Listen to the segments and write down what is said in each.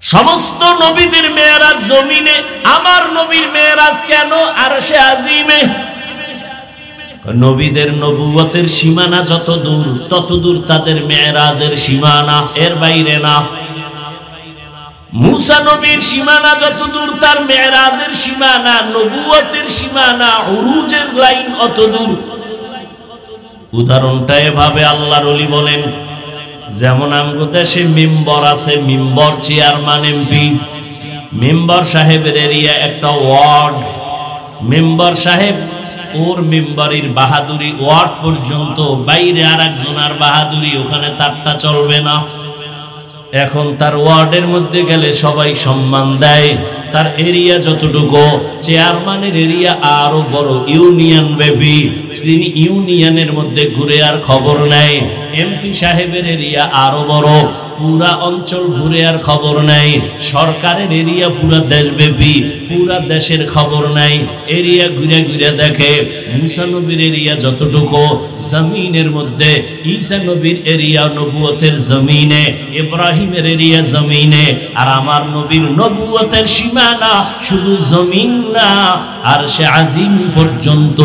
সমস্ত নবীদের মেরাজ জমিনে, আমার নবীর মেরাজ কেন আরশে আজিমে? নবীদের নবুয়তের সীমানা যত দূর তত দূর তাদের মেরাজের সীমানা, এর বাইরে না। মুসা নবীর সীমানা যত দূর তার মেরাজের সীমানা, নবুয়তের সীমানা, উরুজের লাইন অত দূর। উদাহরণটা এভাবে আল্লাহর ওলি বলেন, যেমন আমগো দেশে মেম্বার আছে, মেম্বার চেয়ারম্যান এমপি, মেম্বার সাহেবের এরিয়া একটা ওয়ার্ড, মেম্বার সাহেব ওর মেম্বারির বাহাদুরি ওয়ার্ড পর্যন্ত, বাইরে আর একজনের বাহাদুরি, ওখানে তারটা চলবে না। এখন তার ওয়ার্ডের মধ্যে গেলে সবাই সম্মান দেয়, তার এরিয়া যতটুকু, চেয়ারম্যানের এরিয়া আরো বড়, ইউনিয়ন ব্যাপী, তিনি ইউনিয়নের মধ্যে ঘুরে আর খবর নেয়। এমপি সাহেবের এরিয়া আরো বড়, পুরা অঞ্চল ঘুরে আর খবর নাই। সরকারের এরিয়া পুরা দেশব্যাপী, পুরা দেশের খবর নাই, এরিয়া ঘুরে ঘুরে দেখে। মুসা নবীর এরিয়া যতটুকু জমিনের মধ্যে, ঈসা নবীর এরিয়া নবুয়তের জমিনে, ইব্রাহিমের এরিয়া জমিনে, আর আমার নবীর নবুয়তের সীমানা শুধু জমিন না, আরশে আজিম পর্যন্ত।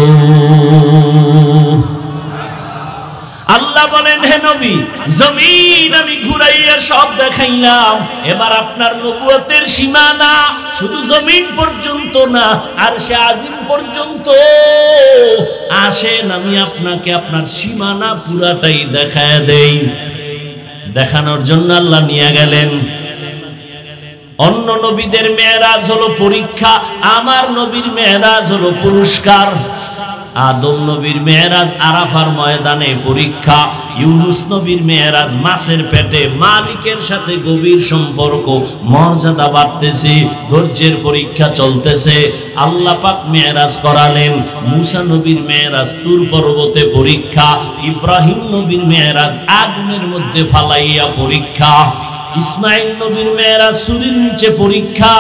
আল্লাহ বলেন, হে নবী, জমিন আমি ঘুরাইয়া সব দেখাইলাম, এবার আপনার নবুয়তের সীমানা শুধু জমিন পর্যন্ত না, আরশে আজিম পর্যন্ত। আসেন আমি আপনাকে আপনার সীমানা পুরাটাই দেখায় দেই। দেখানোর জন্য আল্লাহ নিয়ে গেলেন। অন্য নবীদের মেরাজ হলো পরীক্ষা, আমার নবীর মেরাজ হলো পুরস্কার। আদম নবীর মেরাজ আরাফার ময়দানে পরীক্ষা, ইউনুস নবীর মেরাজ মাছের পেটে, মালিকের সাথে গভীর সম্পর্ক, মর্যাদা বাড়তেছে, ধৈর্যের পরীক্ষা চলতেছে। আল্লাহ পাক মেরাজ করালেন। মুসা নবীর মেরাজ তুর পর্বতে পরীক্ষা, ইব্রাহিম নবীর মেরাজ আগুনের মধ্যে ফালাইয়া পরীক্ষা, ইসমাইল নবীর মেরাজ সূর্যের নিচে পরীক্ষা।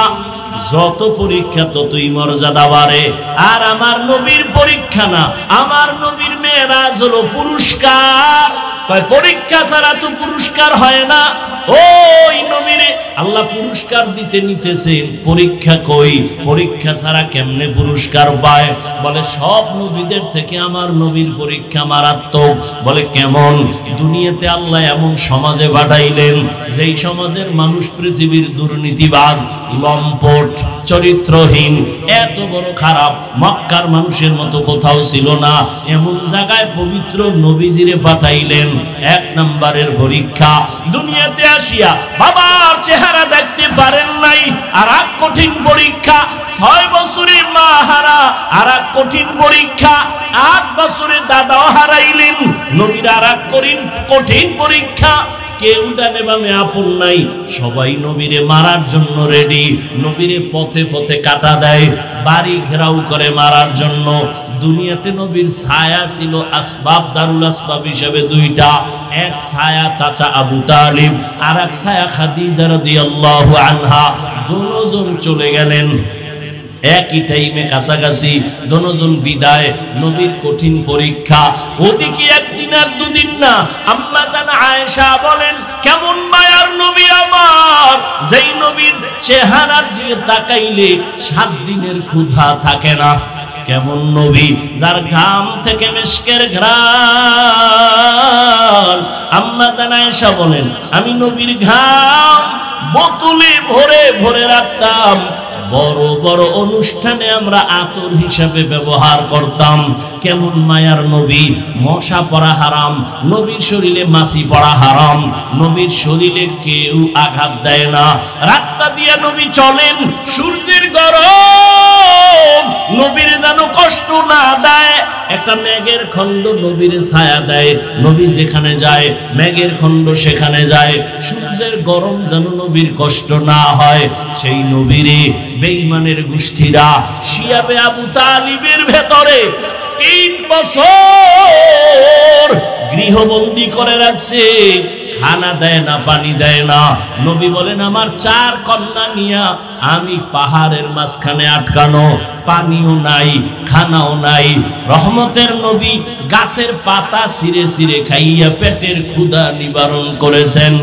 যত পরীক্ষা ততই মর্যাদা বাড়ে। আর আমার নবীর পরীক্ষা না, আমার নবীর মেরাজ হলো পুরস্কার। পরীক্ষা ছাড়া তো পুরস্কার হয় না। ওই নবীরে আল্লাহ পুরস্কার দিতে নিতেছেন, পরীক্ষা কই? পরীক্ষা ছাড়া কেমনে পুরস্কার পায়? বলে সব নবীদের থেকে আমার নবীর পরীক্ষা মারাত্মক। বলে কেমন? দুনিয়াতে আল্লাহ এমন সমাজে পাঠাইলেন, যেই সমাজের মানুষ পৃথিবীর দুর্নীতিবাজ, লম্পট, চরিত্রহীন, এত বড় খারাপ, মক্কার মানুষের মতো কোথাও ছিল না। এমন জায়গায় পবিত্র নবীজিরে পাঠাইলেন। এক নম্বরের পরীক্ষা, দুনিয়াতে আসিয়া বাবার চেহারা দেখতে পারেন নাই, আর এক কঠিন পরীক্ষা। 6 বছরে মা হারা, আর এক কঠিন পরীক্ষা। 8 বছরে দাদাও হারাইলেন, নবীর আর এক কঠিন পরীক্ষা। কেউ ডানে বামে আপন নাই, সবাই নবীরে মারার জন্য রেডি। নবীরে পথে পথে কাটা দেয়, বাড়ি ঘেরাও করে মারার জন্য। দুনিয়াতে নবীর ছায়া ছিল আসবাব, দারুল আসবাব হিসেবে দুইটা। এক ছায়া চাচা আবু তালিব, আর এক ছায়া খাদিজা রাদিয়াল্লাহু আনহা। দুজন চলে গেলেন একই টাইমে, কাছাকাছি। দুজন বিদায়, নবীর কঠিন পরীক্ষা। ওদিকে একদিন আর দুদিন না। আম্মা জান আয়েশা বলেন, কেমন মায়ার নবী আমার, যেই নবীর চেহারার দিকে তাকাইলে 7 দিনের ক্ষুধা থাকে না। কেমন নবী, যার ঘাম থেকে মিশকের ঘ্রাণ। আম্মা জান আয়েশা বলেন, আমি নবীর ঘাম বোতলে ভরে ভরে রাখতাম। বড় বড় অনুষ্ঠানে আমরা আতর হিসাবে ব্যবহার করতাম। কেমন মায়ার নবী, মশা পড়া হারাম, নবীর শরীরে মাছি পড়া হারাম, নবীর শরীরে কেউ আঘাত দেয় না। রাস্তা দিয়ে নবী চলেন, সূর্যের গরম নবীর যেন কষ্ট না দেয়। একটা মেঘের খণ্ড নবীর ছায়া দেয়, নবী যেখানে যায় মেঘের খণ্ড সেখানে যায়। সূর্যের গরম যেন নবীর কষ্ট না হয়। সেই নবীরে বেঈমানের গোষ্ঠীরা শিয়াবে আবু তালিবের ভেতরে 3 বছর গৃহবন্দী করে রাখছে। খানা দেয় না, পানি দেয় না। নবী বলেন, আমার 4 কন্যা নিয়া আমি পাহাড়ের মাঝখানে আটকানো, পানিও নাই, খানাও নাই। রহমতের নবী গাছের পাতা ছিঁড়ে ছিঁড়ে খাইয়া পেটের ক্ষুধা নিবারণ করেছেন।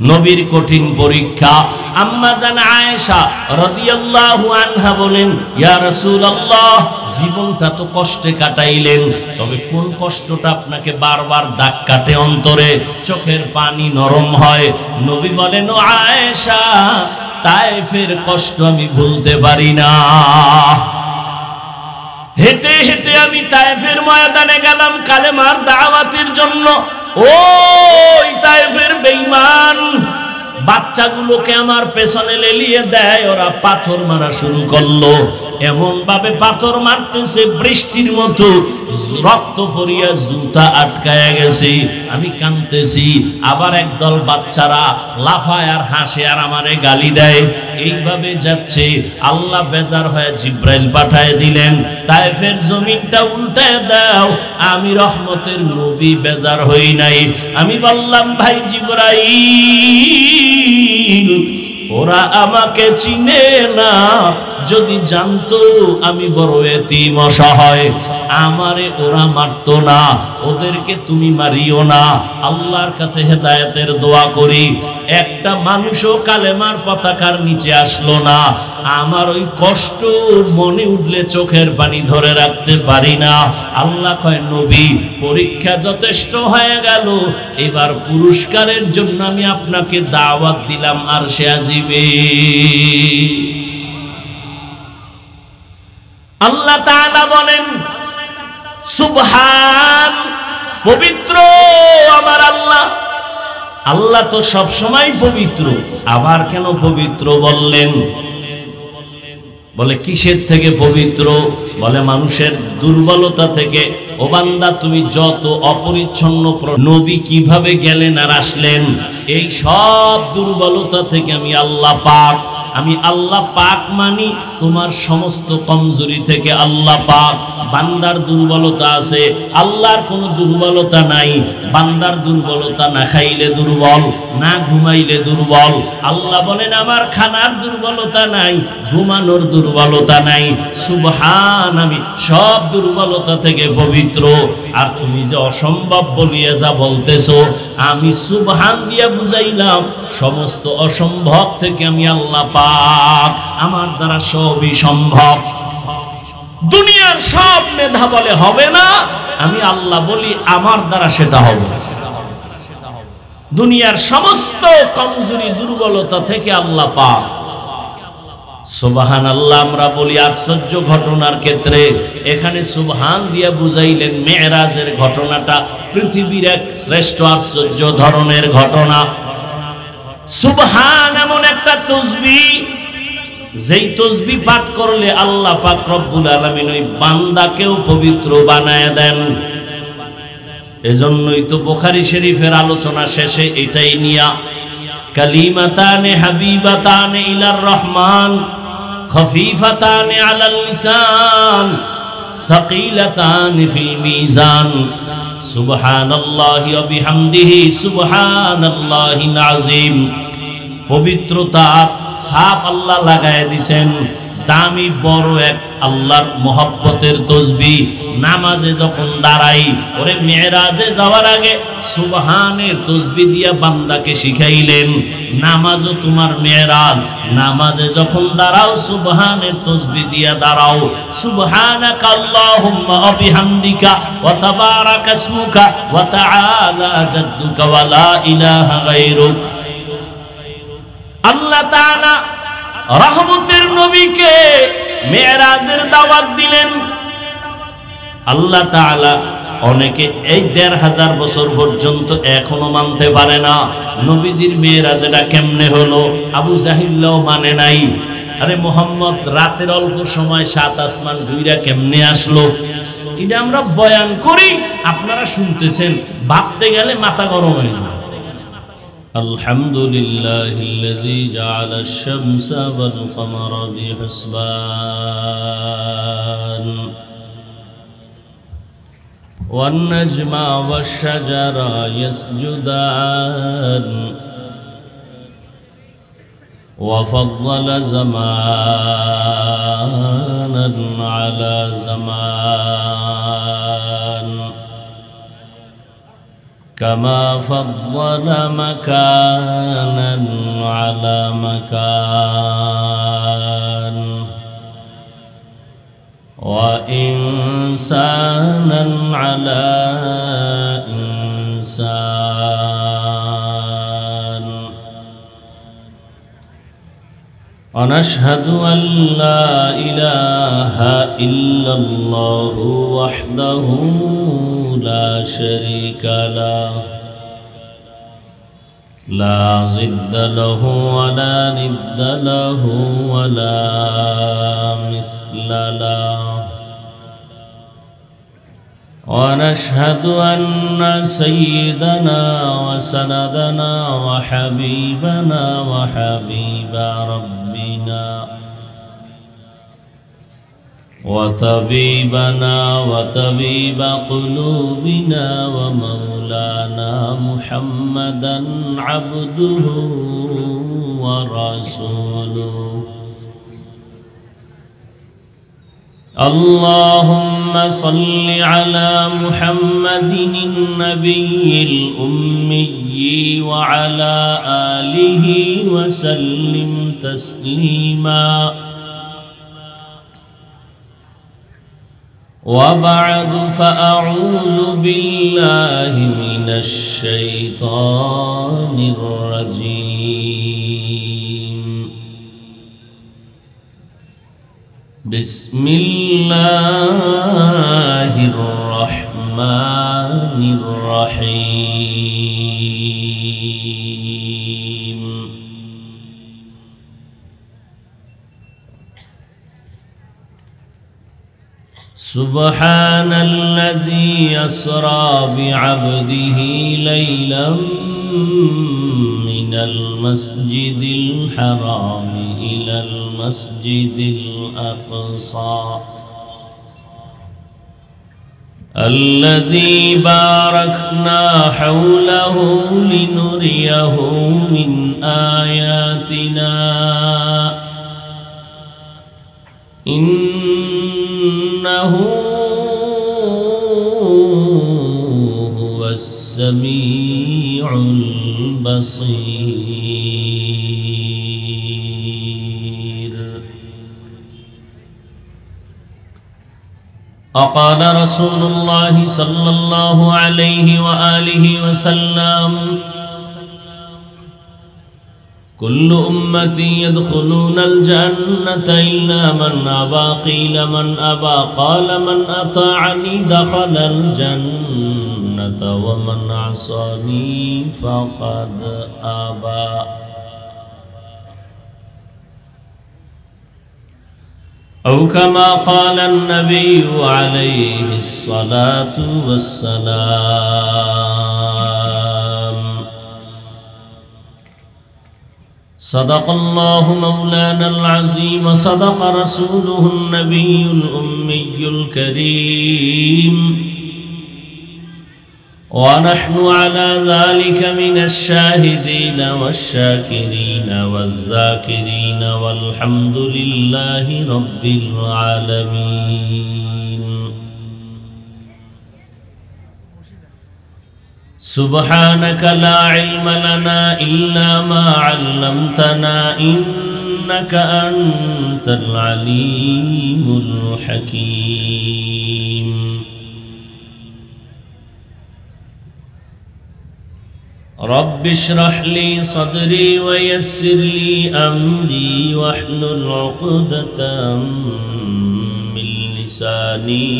নবীর কঠিন পরীক্ষা। আম্মা জান আয়েশা রাদিয়াল্লাহু আনহা বলেন, ইয়া রাসূলুল্লাহ, জীবনটা তো কষ্টে কাটাইলেন, তবে কোন কষ্টটা আপনাকে বারবার দাগ কাটে অন্তরে, চোখের পানি নরম হয়? নবী বলেন, ও আয়েশা, তায়েফের কষ্ট আমি ভুলতে পারি না। হেঁটে হেঁটে আমি তায়েফের ময়দানে গেলাম কালেমার দাওয়াতের জন্য। ওই তায়েফের বেঈমান বাচ্চাগুলোকে আমার পেছনে লেলিয়ে দেয়, ওরা পাথর মারা শুরু করলো। এমন ভাবে পাথর মারতেছে বৃষ্টির মতো, রক্ত পড়িয়া জুতা আটকায়া গেছে। আমি কাঁদতেছি, আবার একদল বাচ্চারা লাফায় আর হাসে আর আমারে গালি দেয়। এইভাবে যাচ্ছে, আল্লাহ বেজার হয়ে জিব্রাইল পাঠায় দিলেন, তায়েফের জমিনটা উল্টায় দাও। আমি রহমতের নবী বেজার হই নাই। আমি বললাম, ভাই জিব্রাইল, ওরা আমাকে চিনে না, যদি জানতো আমি বড় এতিম অসহায়, আমারে ওরা মারতো না, ওদেরকে তুমি মারিও না। আল্লাহর কাছে হেদায়েতের দোয়া করি, একটা মানুষও কালেমার পতাকার নিচে আসলো না। আমার ওই কষ্ট মনে উঠলে চোখের পানি ধরে রাখতে পারি না। আল্লাহ কয়, নবী, পরীক্ষা যথেষ্ট হয়ে গেল, এবার পুরস্কারের জন্য আমি আপনাকে দাওয়াত দিলাম আরশে আজিমে। আল্লাহ তাআলা বলেন, সুবহান, পবিত্র আমার আল্লাহ। আল্লাহ তো সব সময় পবিত্র, আবার কেন পবিত্র বললেন? বলে কিসের থেকে পবিত্র? বলে মানুষের দুর্বলতা থেকে। ও বান্দা, তুমি যত অপরিচ্ছন্ন, নবী কিভাবে গেলেন আর আসলেন, এই সব দুর্বলতা থেকে আমি আল্লাহ পাক। আমি আল্লাহ পাক মানি তোমার সমস্ত কমজোরি থেকে আল্লাহ পাক। বান্দার দুর্বলতা আছে, আল্লাহর কোনো দুর্বলতা নাই। বান্দার দুর্বলতা না খাইলে দুর্বল, না ঘুমাইলে দুর্বল। আল্লাহ বলেন, আমার খানার দুর্বলতা নাই, ঘুমানোর দুর্বলতা নাই। সুবহান, আমি সব দুর্বলতা থেকে পবিত্র। আর তুমি যে অসম্ভব বলিয়ে যা বলতেছো, আমি সুবহান দিয়া বুঝাইলাম, সমস্ত অসম্ভব থেকে আমি আল্লাহ পাক, আমার দ্বারা সবই সম্ভব। দুনিয়ার সব মেধা বলে হবে না, আমি আল্লাহ বলি আমার দ্বারা সেটা হবে। দুনিয়ার সমস্ত কমজোরি দুর্বলতা থেকে আল্লাহ পাক। সুবহানাল্লাহ আমরা বলি আশ্চর্য ঘটনার ক্ষেত্রে, এখানে সুবহান দিয়ে বুঝাইলেন মেরাজের ঘটনাটা পৃথিবীর এক শ্রেষ্ঠ আশ্চর্য ধরনের ঘটনা। সুবহান এমন একটা তাসবিহ, যেই তাসবিহ পাঠ করলে আল্লাহ পাক রব্বুল আলামিন ওই বান্দাকেও পবিত্র বানায় দেন। এজন্যই তো বুখারী শরীফের আলোচনা শেষে এটাই নিয়া, কালিমাতানে হাবিবাতানে ইলার রহমান, খফিফাতানে আলাল লিসান, সাকিলাতানে ফিল মিজান, সুবহানাল্লাহি ওয়া বিহামদিহি সুবহানাল্লাহিল আযীম। পবিত্রতা ছাপ আল্লাহ লাগায় দিবেন। দামি বড় এক আল্লাহর মোহাব্বতের তাসবিহ। নামাজে যখন দাঁড়াই, ওরে মেরাজে যাওয়ার আগে সুবহানের তাসবিহ দিয়া বান্দাকে শিখাইলেন, নামাজও তোমার মেরাজ। নামাজে যখন দাঁড়াও সুবহানের তাসবিহ দিয়া দাঁড়াও। সুবহানাকা আল্লাহুম্মা ওয়া বিহামদিকা ওয়া তাবারাকা ইসমুকা ওয়া তাআলা জাদ্দুকা ওয়া লা ইলাহা গায়রুক। আল্লাহ তাআলা রহমতের নবীকে মেরাজের দাওয়াত দিলেন। আল্লাহ তাআলা অনেকে এই ১৫০০ বছর পর্যন্ত এখনো মানতে পারে না নবীজির মেরাজটা কেমনে হলো। আবু জাহিলও মানে নাই। আরে মুহাম্মদ রাতের অল্প সময় ৭ আসমান ঘুইরা কেমনে আসলো? এটা আমরা বয়ান করি, আপনারা শুনতেছেন, ভাবতে গেলে মাথা গরম হয়ে যায়। আলহামদুলিল্লাহিল্লাযী জাআলাশ শামসা ওয়াল কমারা বিহিসবান ওয়ান নাজমা ওয়াশ শাজারা ইয়াসজুদান ওয়া ফাদ্দালা জামানান আলা জামান كما فضل مكانا على مكان وإنسانا على إنسان ونشهد أن لا إله إلا الله وحده لا شريك له لا ضد له ولا ند له ولا مثل له ونشهد أن سيدنا وسندنا وحبيبنا وحبيب ربنا وطبيبنا وطبيب قلوبنا ومولانا محمدا عبده ورسوله اللهم صل على محمد النبي الأمي وعلى آله وسلم تسليما وبعد فأعوذ بالله من الشيطان الرجيم بسم الله الرحمن الرحيم سبحان الذي أسرى بعبده ليلا من المسجد الحرام إلى المسجد الأقصى الذي باركنا حوله لنريه من آياتنا إنه هو السميع البصير وقال رسول الله صلى الله عليه وآله وسلم كل أمتي يدخلون الجنة إلا من أبى قيل من أبى قال من أطاعني دخل الجنة ومن عصاني فقد أبى أو كما قال النبي عليه الصلاة والسلام صدق الله مولانا العظيم وصدق رسوله النبي الأمي الكريم ونحن على ذلك من الشاهدين والشاكرين والذاكرين والحمد لله رب العالمين سبحانك لا علم لنا إلا ما علمتنا إنك أنت العليم الحكيم رب اشرح لي صدري ويسر لي أمري واحلل عقدة من لساني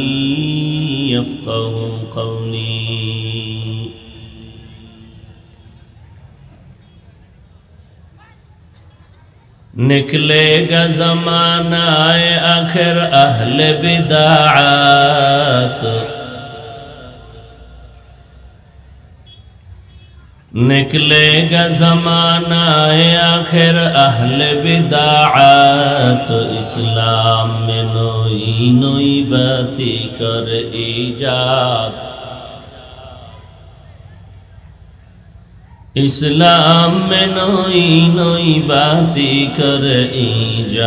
يفقه قولي निकलेगा ज़माना आखिर अहले बिदाअत निकलेगा ज़माना आखिर अहले बिदाअत इस्लाम में नई नई बातें कर ईजाद इस्लाम में नई नई बातें कर ईजाद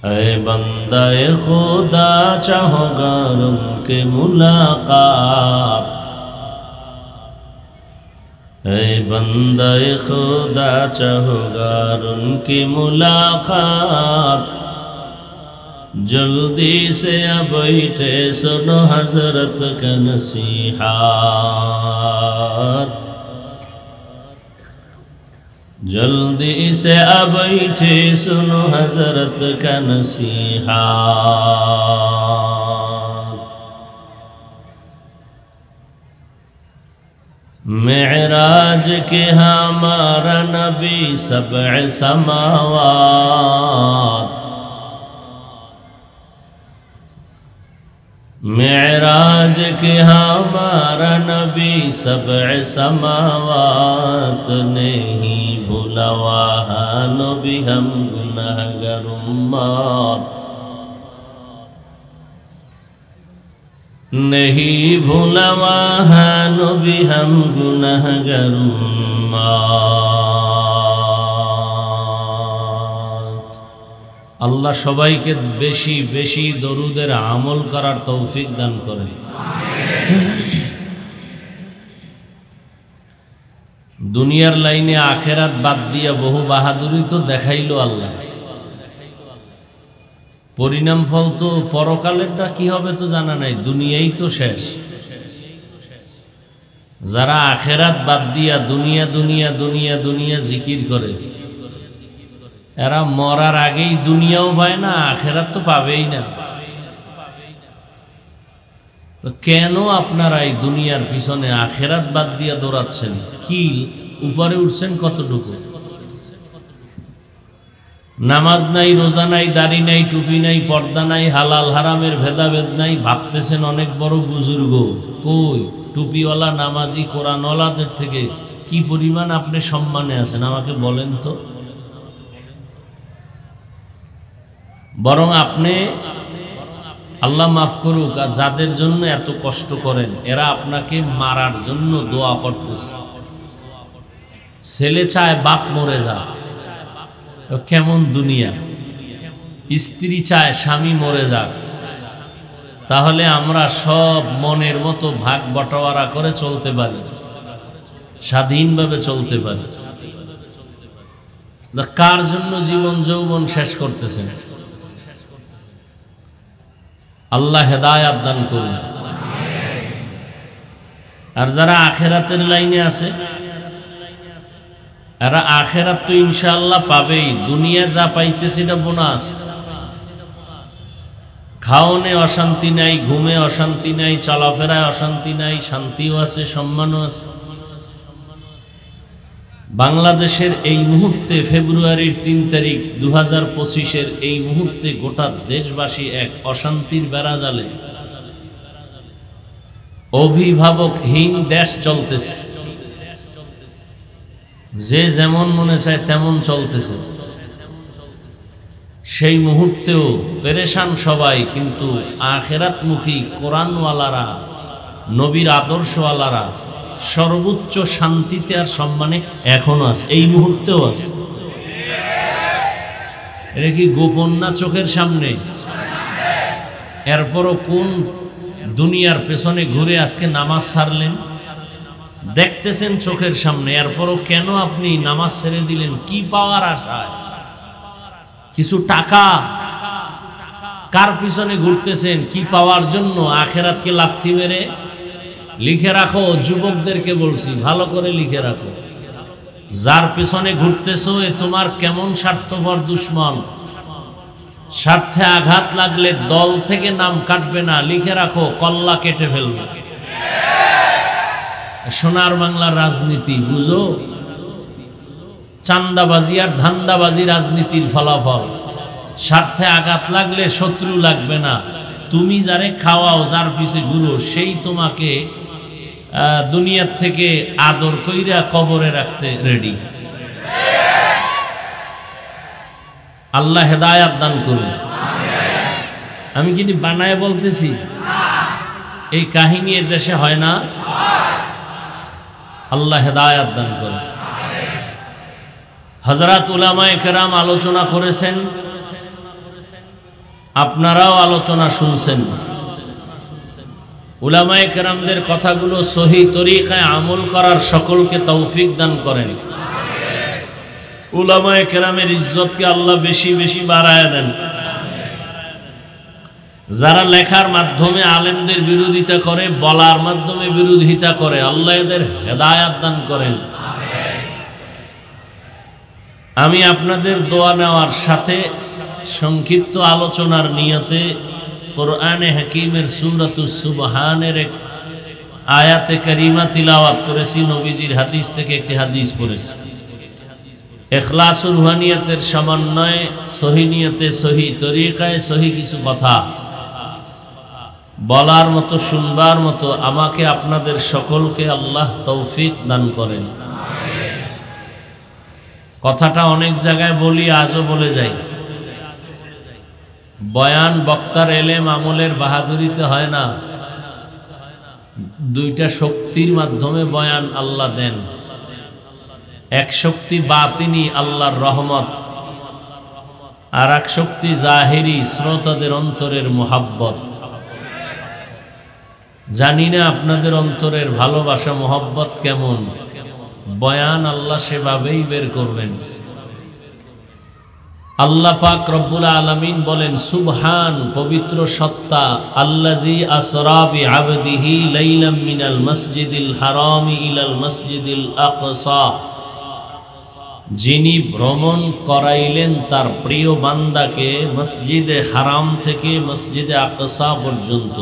ऐ बंदाए खुदा चाहोगार उनके मुलाकात, ऐ बंदाए खुदा चाहोगार उनकी मुलाकात, जल्दी से अब बैठे सुनो हजरत का नसीहात, जल्दी से अब बैठे सुनो हजरत का नसीहात। मेराज के हमारा नबी सबअ समावात, मेराज के हमारा नबी सबअ समावात, नहीं भूला वहाँ नबी हम गुनाहगार उम्मत, नहीं भूला वहाँ नबी हम गुनाहगार उम्मत। আল্লাহ সবাইকে বেশি বেশি দরুদের আমল করার তৌফিক দান করেন। দুনিয়ার লাইনে আখেরাত বাদ দিয়া বহু বাহাদুরি তো দেখাইলো আল্লাহ, পরিণাম ফল তো পরকালেরটা কি হবে তো জানা নাই, দুনিয়াই তো শেষ। যারা আখেরাত বাদ দিয়া দুনিয়া দুনিয়া দুনিয়া দুনিয়া জিকির করে, এরা মরার আগেই দুনিয়াও পায় না, আখেরাত তো পাবেই না। তো কেন আপনারা এই দুনিয়ার পিছনে আখেরাত বাদ দিয়া দৌড়াচ্ছেন? কি উপরে উঠছেন কতটুকু? নামাজ নাই, রোজা নাই, দাড়ি নাই, টুপি নাই, পর্দা নাই, হালাল হারামের ভেদাভেদ নাই, ভাবতেছেন অনেক বড় বুজুর্গ। কই টুপিওয়ালা নামাজি কোরআনওয়ালাদের থেকে কি পরিমাণ আপনি সম্মানে আছেন আমাকে বলেন তো। বরং আপনি আল্লাহ মাফ করুক, আর যাদের জন্য এত কষ্ট করেন এরা আপনাকে মারার জন্য দোয়া করতেছে। ছেলে চায় বাপ মরে যা, কেমন দুনিয়া। স্ত্রী চায় স্বামী মরে যাক, তাহলে আমরা সব মনের মতো ভাগ বটোয়ারা করে চলতে পারি, স্বাধীনভাবে চলতে পারি। কার জন্য জীবন যৌবন শেষ করতেছেন? আল্লাহ হেদায়াত দান করুন। আর যারা আখেরাতের লাইনে আছে এরা আখেরাত তো ইনশাআল্লাহ পাবেই, দুনিয়া যা পাইতেছে এটা বোনাস। খাওনে অশান্তি নাই, ঘুমে অশান্তি নাই, চলাফেরায় অশান্তি নাই, শান্তিও আছে, সম্মানও আছে। বাংলাদেশের এই মুহূর্তে ফেব্রুয়ারির ৩ তারিখ ২০২৫-এর এই মুহূর্তে গোটা দেশবাসী এক অশান্তির বেড়াজালে, অভিভাবকহীন দেশ চলতেছে। যে যেমন মনে চায় তেমন চলতেছে। সেই মুহূর্তেও পেরেশান সবাই, কিন্তু আখেরাতমুখী কোরআনওয়ালারা, নবীর আদর্শওয়ালারা সর্বোচ্চ শান্তিতে আর সম্মানে এখনো আছে, এই মুহূর্তেও আছে। এটা কি গোপন না চোখের সামনে? এরপরও কোন দুনিয়ার পেছনে ঘুরে আজকে নামাজ ছাড়লেন? দেখতেছেন চোখের সামনে, এরপরও কেন আপনি নামাজ ছেড়ে দিলেন? কি পাওয়ার আশায়? কিছু টাকা? কার পিছনে ঘুরতেছেন? কি পাওয়ার জন্য? আখেরাতকে লাথি মেরে? লিখে রাখো, যুবকদেরকে বলছি ভালো করে লিখে রাখো, যার পিছনে ঘুরতেছো এ তোমার কেমন স্বার্থপর দুশ্মন। স্বার্থে আঘাত লাগলে দল থেকে নাম কাটবে না, লিখে রাখো, কল্লা কেটে ফেলবে। সোনার বাংলার রাজনীতি বুঝো? চান্দাবাজি আর ধান্দাবাজি রাজনীতির ফলাফল। স্বার্থে আঘাত লাগলে শত্রু লাগবে না, তুমি যারে খাওয়াও, যার পিছে ঘুরো, সেই তোমাকে দুনিয়ার থেকে আদর কইরা কবরে রাখতে রেডি। আল্লাহ হেদায়াত দান করুন। আমি কি বানায় বলতেছি? এই কাহিনী এ দেশে হয় না। আল্লাহ হেদায়াত দান করুন। হযরত উলামায়ে কেরাম আলোচনা করেছেন আপনারাও আলোচনা শুনছেন। উলামায়ে কেরামদের কথাগুলো সহি তরিকায় আমল করার সকলকে তৌফিক দান করেন। উলামায়ে কেরামের ইজ্জতকে আল্লাহ বেশি বেশি বাড়ায় দেন। যারা লেখার মাধ্যমে আলেমদের বিরোধিতা করে, বলার মাধ্যমে বিরোধিতা করে, আল্লাহ এদের হেদায়াত দান করেন। আমি আপনাদের দোয়া নেওয়ার সাথে সংক্ষিপ্ত আলোচনার নিয়তে কোরআনে হাকিমের সূরাতুস সুবহানের এক আয়াতে কারিমা তিলাওয়াত করেছি। নবীজির হাদিস থেকে একটি হাদিস পড়েছি। ইখলাস ও রুহানিয়তের সমন্বয়ে সহি নিয়তে, সহি তরিকায়, সহি কিছু কথা বলার মতো, শুনবার মতো আমাকে আপনাদের সকলকে আল্লাহ তৌফিক দান করেন। কথাটা অনেক জায়গায় বলি, আজও বলে যাই। বয়ান বক্তার এলেম আমলের বাহাদুরিতে হয় না। দুইটা শক্তির মাধ্যমে বয়ান আল্লাহ দেন। এক শক্তি বাতিনি, আল্লাহর রহমত, আর এক শক্তি জাহিরি, শ্রোতাদের অন্তরের মোহাব্বত। জানি না আপনাদের অন্তরের ভালোবাসা মোহাব্বত কেমন। বয়ান আল্লাহ সেভাবেই বের করবেন। আল্লাহ পাক রব্বুল আলামিন বলেন, সুবহান, পবিত্র সত্তা, আল্লাযী আসরা বিআবদিহি লাইলাম মিনাল মসজিদিল হারামি ইলাল মসজিদিল আকসা, যিনি ভ্রমণ করাইলেন তার প্রিয় বান্দাকে মসজিদে হারাম থেকে মসজিদে আকসা পর্যন্ত।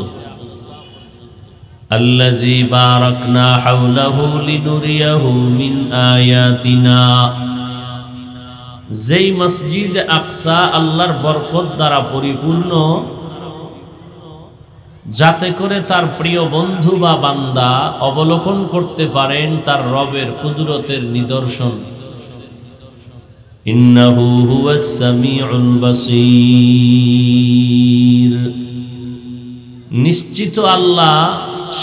আল্লাযী বারাকনা হাওলাহু লিনুরিয়াহু মিন আয়াতিনা, যেই মসজিদ আকসা আল্লাহর বরকত দ্বারা পরিপূর্ণ, যাতে করে তার প্রিয় বন্ধু বা বান্দা অবলোকন করতে পারেন তার রবের কুদরতের নিদর্শন। ইন্নাহু হুয়াস সামিউল বাসীর, নিশ্চিত আল্লাহ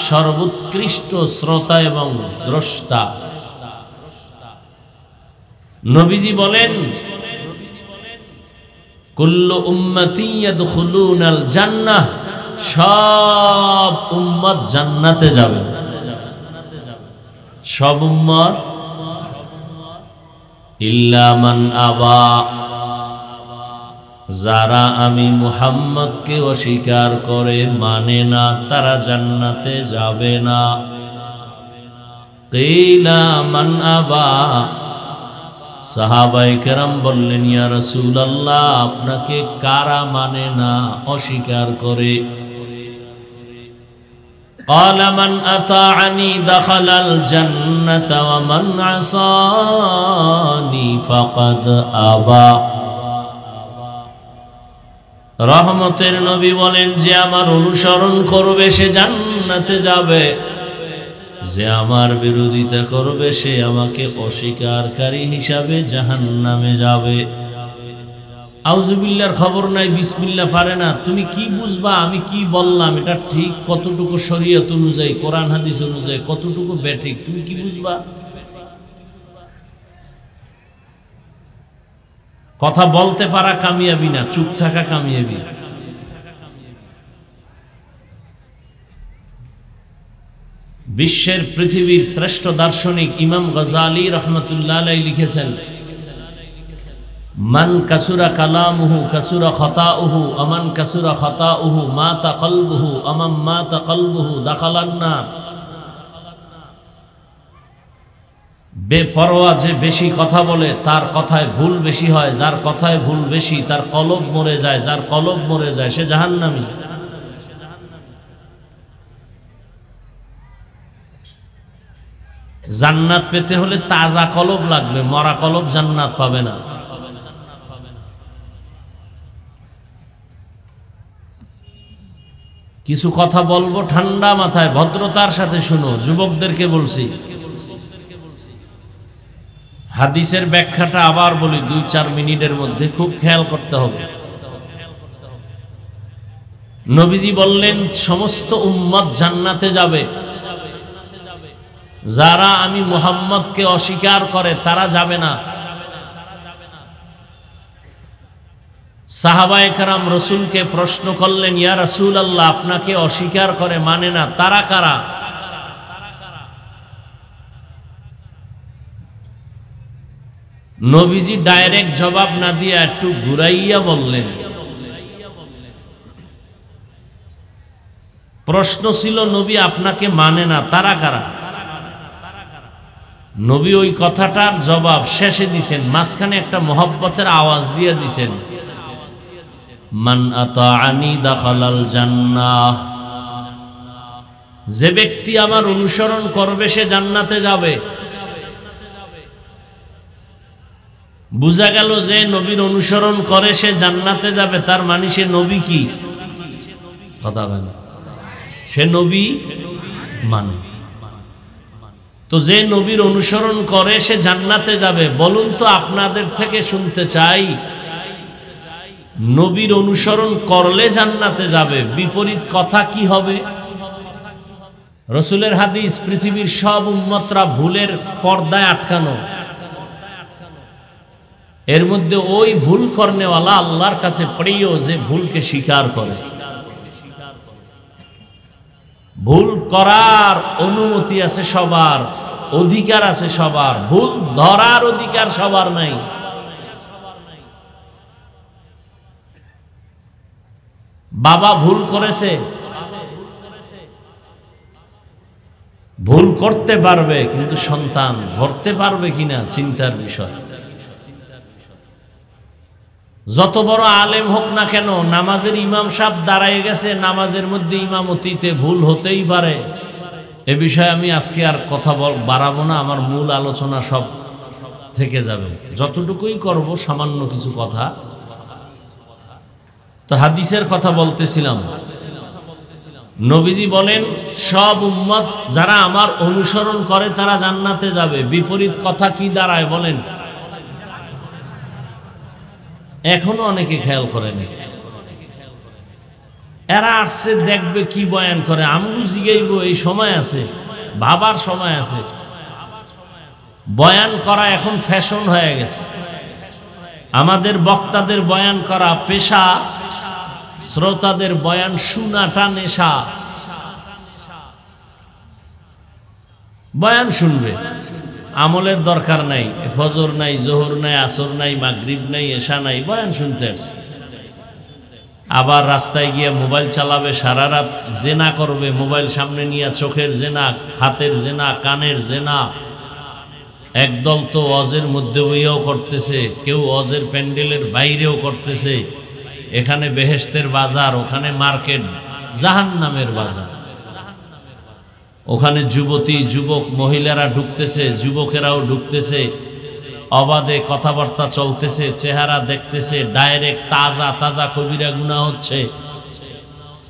সর্বোৎকৃষ্ট শ্রোতা এবং দ্রষ্টা। নবীজি বলেন, কুল্লু উম্মতি ইয়াদখুলুনাল জান্নাহ, সব উম্মত জান্নাতে যাবে। সব উম্মত ইল্লা মান আবা, যারা আমি মুহাম্মদকে অস্বীকার করে মানে না, তারা জান্নাতে যাবে না। কিলা মান আবা, সাহাবায়ে কেরাম বললেন, ইয়া রাসূলুল্লাহ, আপনাকে কারা মানে না, অস্বীকার করে? قال من أطاعني دخل الجنة ومن عصاني فقد أبى। রহমতের নবী বলেন, যে আমার অনুসরণ করবে সে জান্নাতে যাবে, যে আমার বিরোধিতা করবে সে আমাকে অস্বীকারী হিসাবে জাহান্নামে যাবে। আউযুবিল্লাহর খবর নাই, বিসমিল্লাহ পারে না। তুমি কি বুঝবা আমি কি বললাম, এটা ঠিক কতটুকু শরীয়ত অনুযায়ী, কোরআন হাদিস অনুযায়ী কতটুকু বেঠিক, তুমি কি বুঝবা? কথা বলতে পারা কামিয়াবি না, চুপ থাকা কামিয়াবি। বিশ্বের পৃথিবীর শ্রেষ্ঠ দার্শনিক ইমাম গজালি রহমতুল্লাহ আলাইহি লিখেছেন, মান কাসুরা কালামুহু কাসুরা খতাউহু, আমান কাসুরা খতাউহু মাতা কলবুহু, আমাম মাতা কলবুহু দাখালান নার। বেপরোয়া যে বেশি কথা বলে তার কথায় ভুল বেশি হয়, যার কথায় ভুল বেশি তার কলব মরে যায়, যার কলব মরে যায় সে জাহান্নামী। জান্নাত পেতে হলে তাজা কলব লাগবে, মরা কলব জান্নাত পাবে না। কিছু কথা বলবো ঠান্ডা মাথায়, ভদ্রতার সাথে শুনো। যুবকদেরকে বলছি, হাদিসের ব্যাখ্যাটা আবার বলি 2-4 মিনিটের মধ্যে, খুব খেয়াল করতে হবে। নবীজি বললেন, সমস্ত উম্মত জান্নাতে যাবে, যারা আমি মুহাম্মদকে অস্বীকার করে তারা যাবে না। সাহাবায়ে কেরাম রাসূলকে প্রশ্ন করলেন, ইয়া রাসূলুল্লাহ, আপনাকে অস্বীকার করে, মানে না, তারা কারা? নবীজি ডাইরেক্ট জবাব না দিয়ে একটু ঘুরাইয়া বললেন। প্রশ্ন ছিল, নবী আপনাকে মানে না, তারা কারা? নবী ওই কথাটার জবাব শেষে দিছেন, মাঝখানে একটা মহব্বতের আওয়াজ দিয়ে দিছেন, মান আতাআনি দাখালাল জান্নাহ, যে ব্যক্তি আমার অনুসরণ করবে সে জান্নাতে যাবে। বুঝা গেল যে নবীর অনুসরণ করে সে জান্নাতে যাবে, তার মানে সে নবী কি? কথা হয় না, সে নবী মানে। তো যে নবীর অনুসরণ করে সে জান্নাতে যাবে। বলুন তো, আপনাদের থেকে শুনতে চাই, নবীর অনুসরণ করলে জান্নাতে যাবে, বিপরীত কথা কি হবে? রাসূলের হাদিস, পৃথিবীর সব উম্মতরা ভুলের পর্দায় আটকানো, এর মধ্যে ওই ভুল করনেওয়ালা আল্লাহর কাছে প্রিয় যে ভুলকে স্বীকার করে। ভুল করার অনুমতি আছে সবার, অধিকার আছে সবার, ভুল ধরার অধিকার সবার নাই। বাবা ভুল করেছে, ভুল করতে পারবে, কিন্তু সন্তান ধরতে পারবে কিনা চিন্তার বিষয়। যত বড় আলেম হোক না কেন, নামাজের ইমাম সাহেব দাঁড়ায় গেছে, নামাজের মধ্যে ইমামতিতে ভুল হতেই পারে। এ বিষয়ে আমি আজকে আর কথা বাড়াবো না, আমার মূল আলোচনা সব থেকে যাবে। যতটুকুই করব সামান্য কিছু কথা। তো হাদিসের কথা বলতেছিলাম, নবীজি বলেন, সব উম্মত যারা আমার অনুসরণ করে তারা জান্নাতে যাবে। বিপরীত কথা কি দাঁড়ায় বলেন? এখনো অনেকে খেয়াল করেনি। এরা আসছে, দেখবে কি বয়ান করে, আমগু জিগাইব, এই সময় আছে, ভাবার সময় আছে। বয়ান করা এখন ফ্যাশন হয়ে গেছে। আমাদের বক্তাদের বয়ান করা পেশা, শ্রোতাদের বয়ান শোনাটা নেশা। বয়ান শুনবে, আমলের দরকার নাই, ফজর নাই, জোহর নাই, আসর নাই, মাগরিব নাই, এশা নাই, বয়ান শুনতে আসছে। আবার রাস্তায় গিয়ে মোবাইল চালাবে, সারা রাত জেনা করবে, মোবাইল সামনে নিয়ে, চোখের জেনা, হাতের জেনা, কানের জেনা। একদল তো ওয়াজের মধ্যে ওইও করতেছে, কেউ ওয়াজের প্যান্ডেলের বাইরেও করতেছে। এখানে বেহেশতের বাজার, ওখানে মার্কেট, জাহান্নামের বাজার। ওখানে যুবতী যুবক মহিলারা ঢুকতেছে, যুবকেরাও ঢুকতেছে, অবাধে কথাবার্তা চলতেছে, চেহারা দেখতেছে, ডাইরেক্ট তাজা তাজা কবিরা গুনাহ হচ্ছে।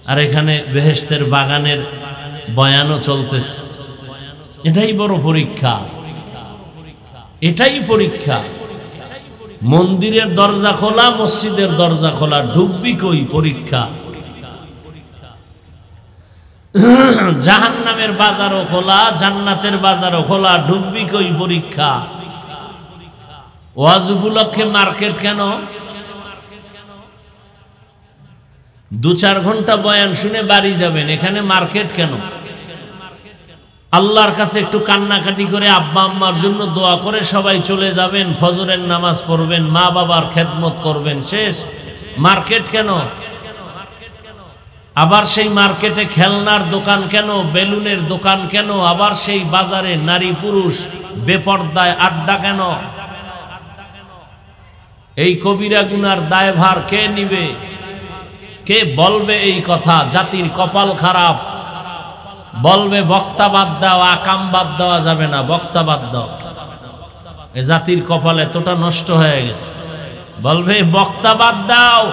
আর এখানে বেহেশতের বাগানের বয়ানও চলতেছে। এটাই বড় পরীক্ষা, এটাই পরীক্ষা। মন্দিরের দরজা খোলা, মসজিদের দরজা খোলা, ঢুকবি কই? পরীক্ষা। জাহান্নামের বাজারও খোলা, জান্নাতের বাজারও খোলা, ঢুকবি কই? পরীক্ষা। ওয়াজ উপলক্ষে মার্কেট কেন? 2-4 ঘন্টা বয়ান শুনে বাড়ি যাবেন, এখানে মার্কেট কেন? আল্লাহর কাছে একটু কান্নাকাটি করে, আব্বা আম্মার জন্য দোয়া করে সবাই চলে যাবেন, ফজরের নামাজ পড়বেন, মা বাবার খেদমত করবেন, শেষ। মার্কেট কেন? আবার সেই মার্কেটে খেলনার দোকান কেন, বেলুনের দোকান কেন? আবার সেই বাজারে নারী পুরুষ বেপরদায় আড্ডা কেন? এই কবিরা গুনার দায়ভার কে নিবে? কে বলবে এই কথা? জাতির কপাল খারাপ। বলবে বক্তা বাদ দাও, আকাম বাদ দেওয়া যাবে না, বক্তা বাদ দাও। এ জাতির কপাল এতটা নষ্ট হয়ে গেছে। বলবে বক্তা বাদ দাও।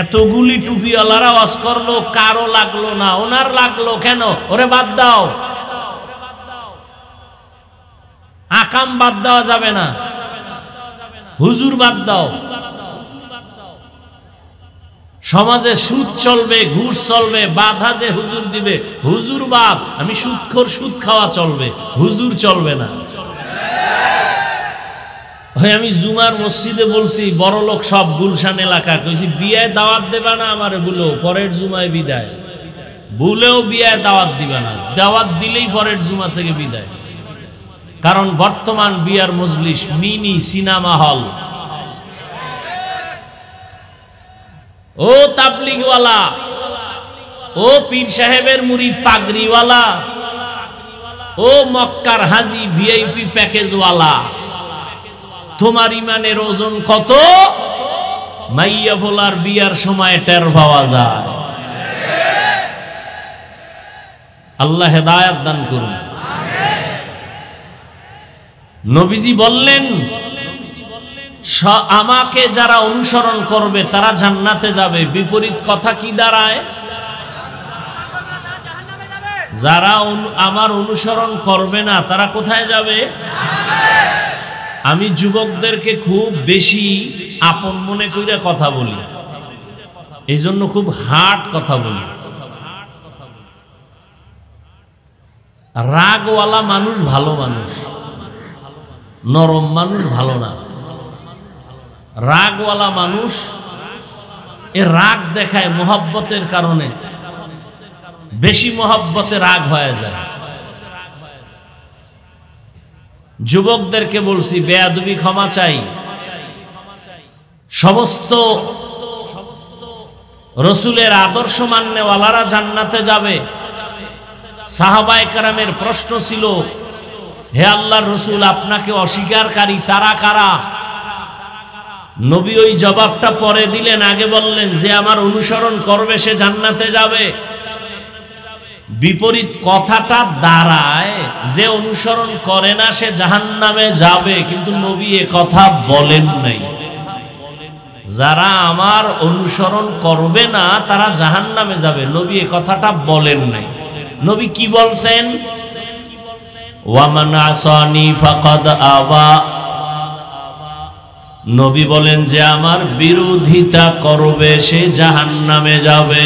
এতগুলি টুপিওয়ালারা ওয়াজ করলো, কারো লাগলো না, ওনার লাগলো কেন? ওরে বাদ দাও। আকাম বাদ দেওয়া যাবে না, হুজুর বাদ দাও। সমাজে সুদ চলবে, ঘুষ চলবে, বাধা যে হুজুর দিবে, হুজুর বাদ। আমি সুদখোর, সুদ খাওয়া চলবে, হুজুর চলবে না। হয় আমি জুমার মসজিদে বলছি বড় লোক সব গুলশান এলাকা কইছি বিয়ায় দাওয়াত দেবা না আমারে বলো, পরের জুমায় বিদায়। ভুলেও বিয়ায় দাওয়াত দিবে না, দাওয়াত দিলেই পরের জুমা থেকে বিদায়। কারণ বর্তমান বিয়ার মজলিস মিনি সিনেমা হল। ও তাবলিগওয়ালা, ও পীর সাহেবের মুরিদ পাগড়িওয়ালা, ও মক্কার হাজি ভিআইপি প্যাকেজওয়ালা, তোমার ইমানের ওজন কত? মাইয়া ভোলার বিয়ার সময় টের পাওয়া যায়। আল্লাহ হেদায়েত দান করুন। নবীজি বললেন, আমাকে যারা অনুসরণ করবে তারা জান্নাতে যাবে। বিপরীত কথা কি দাঁড়ায়? যারা আমার অনুসরণ করবে না তারা কোথায় যাবে? আমি যুবকদেরকে খুব বেশি আপন মনে কইরা কথা বলি, এই জন্য খুব হার্ড কথা বলি। রাগওয়ালা মানুষ ভালো মানুষ, নরম মানুষ ভালো না। রাগওয়ালা মানুষ এ রাগ দেখায় মোহাব্বতের কারণে, বেশি মোহাব্বতে রাগ হয়ে যায়। যুবকদেরকে বলছি বেয়াদবি ক্ষমা চাই। সমস্ত রসুলের আদর্শ মান্যওয়ালারা জান্নাতে যাবে। সাহাবায়ে কেরামের প্রশ্ন ছিল, হে আল্লাহর রসুল, আপনাকে অস্বীকারী তারা কারা? নবী ওই জবাবটা পরে দিলেন, আগে বললেন যে আমার অনুসরণ করবে সে জান্নাতে যাবে। বিপরীত কথাটা দাঁড়ায় যে অনুসরণ করে না সে জাহান্নামে যাবে, কিন্তু নবী এ কথা বলেন নাই। যারা আমার অনুসরণ করবে না তারা জাহান্নামে যাবে, নবী এ কথাটা বলেন নাই। নবী কি বলছেন? ওয়ামান আসানি ফাকাদ আবা। নবী বলেন যে আমার বিরোধিতা করবে সে জাহান্নামে যাবে।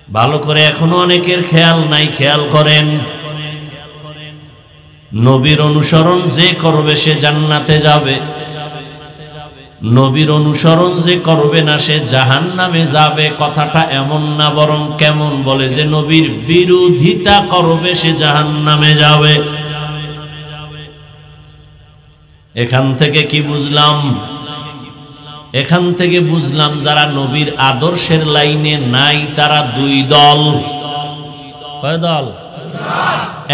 ভালো করে এখনো অনেকের খেয়াল নাই, খেয়াল করেন। নবীর অনুসরণ যে করবে সে জান্নাতে যাবে, নবীর অনুসরণ যে করবে না সে জাহান্নামে যাবে। কথাটা এমন না, বরং কেমন বলে যে নবীর বিরোধিতা করবে সে জাহান্নামে যাবে। এখান থেকে কি বুঝলাম? এখান থেকে বুঝলাম যারা নবীর আদর্শের লাইনে নাই তারা দুই দল। কয় দল?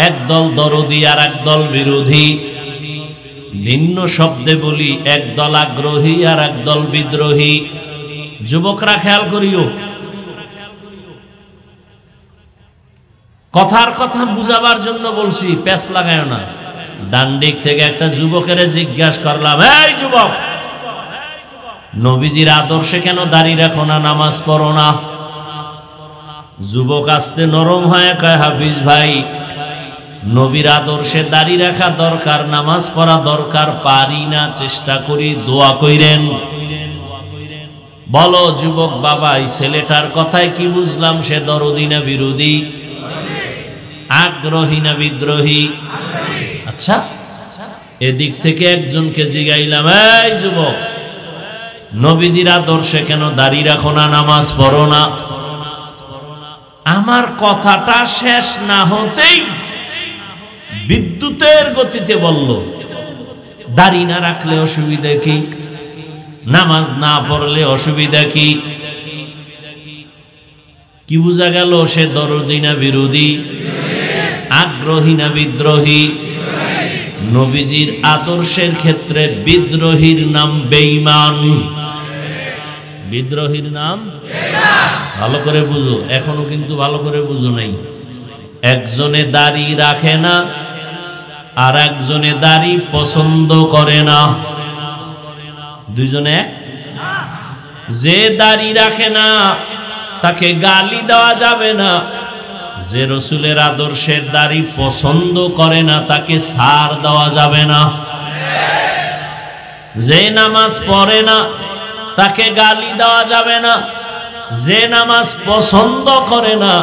এক দল দরদি আর এক দল বিরোধী। ভিন্ন শব্দে বলি, এক দল আগ্রহী আর এক দল বিদ্রোহী। যুবকরা খেয়াল করিও, কথার কথা বুঝাবার জন্য বলছি, প্যাচ লাগায় না। ডান দিক থেকে একটা যুবকের জিজ্ঞাসা করলাম, এই যুবক, নবীজির আদর্শে কেন দাড়ি রাখো না, নামাজ পড়ো না? যুবক আস্তে নরম হয়ে কয়, হাফিজ ভাই, নবীর আদর্শে দাড়ি রাখা দরকার, নামাজ পড়া দরকার, পারি না, চেষ্টা করি, দোয়া কইরেন। বলো যুবক বাবা, এই ছেলেটার কথায় কি বুঝলাম? সে দরদি না বিরোধী? আগ্রহী না বিদ্রোহী? আচ্ছা, এদিক থেকে একজনকে জিগাইলাম, এই যুবক, নবীজির আদর্শে কেন দাড়ি রাখো না, নামাজ পড়ো না? আমার কথাটা শেষ না হতেই বিদ্যুতের গতিতে বলল, দাড়ি না রাখলে অসুবিধা কি? নামাজ না পড়লে অসুবিধা কি? কি বোঝা গেল? সে দরদি না বিরোধী? আগ্রহী না বিদ্রোহী? নবীজির আদর্শের ক্ষেত্রে বিদ্রোহীর নাম বেঈমান। বিদ্রোহীর নাম ভালো করে বুঝো, এখনো কিন্তু ভালো করে বুঝো নাই। একজনে দাড়ি রাখে না আর একজনে দাড়ি পছন্দ করে না, দুইজনে এক। যে দাড়ি রাখে না তাকে গালি দেওয়া যাবে না, যে রসুলের আদর্শের দাড়ি পছন্দ করে না তাকে ছাড় দেওয়া যাবে না। যে নামাজ পড়ে না তাকে গালি দেওয়া যাবে না, যে নামাজ পছন্দ করে না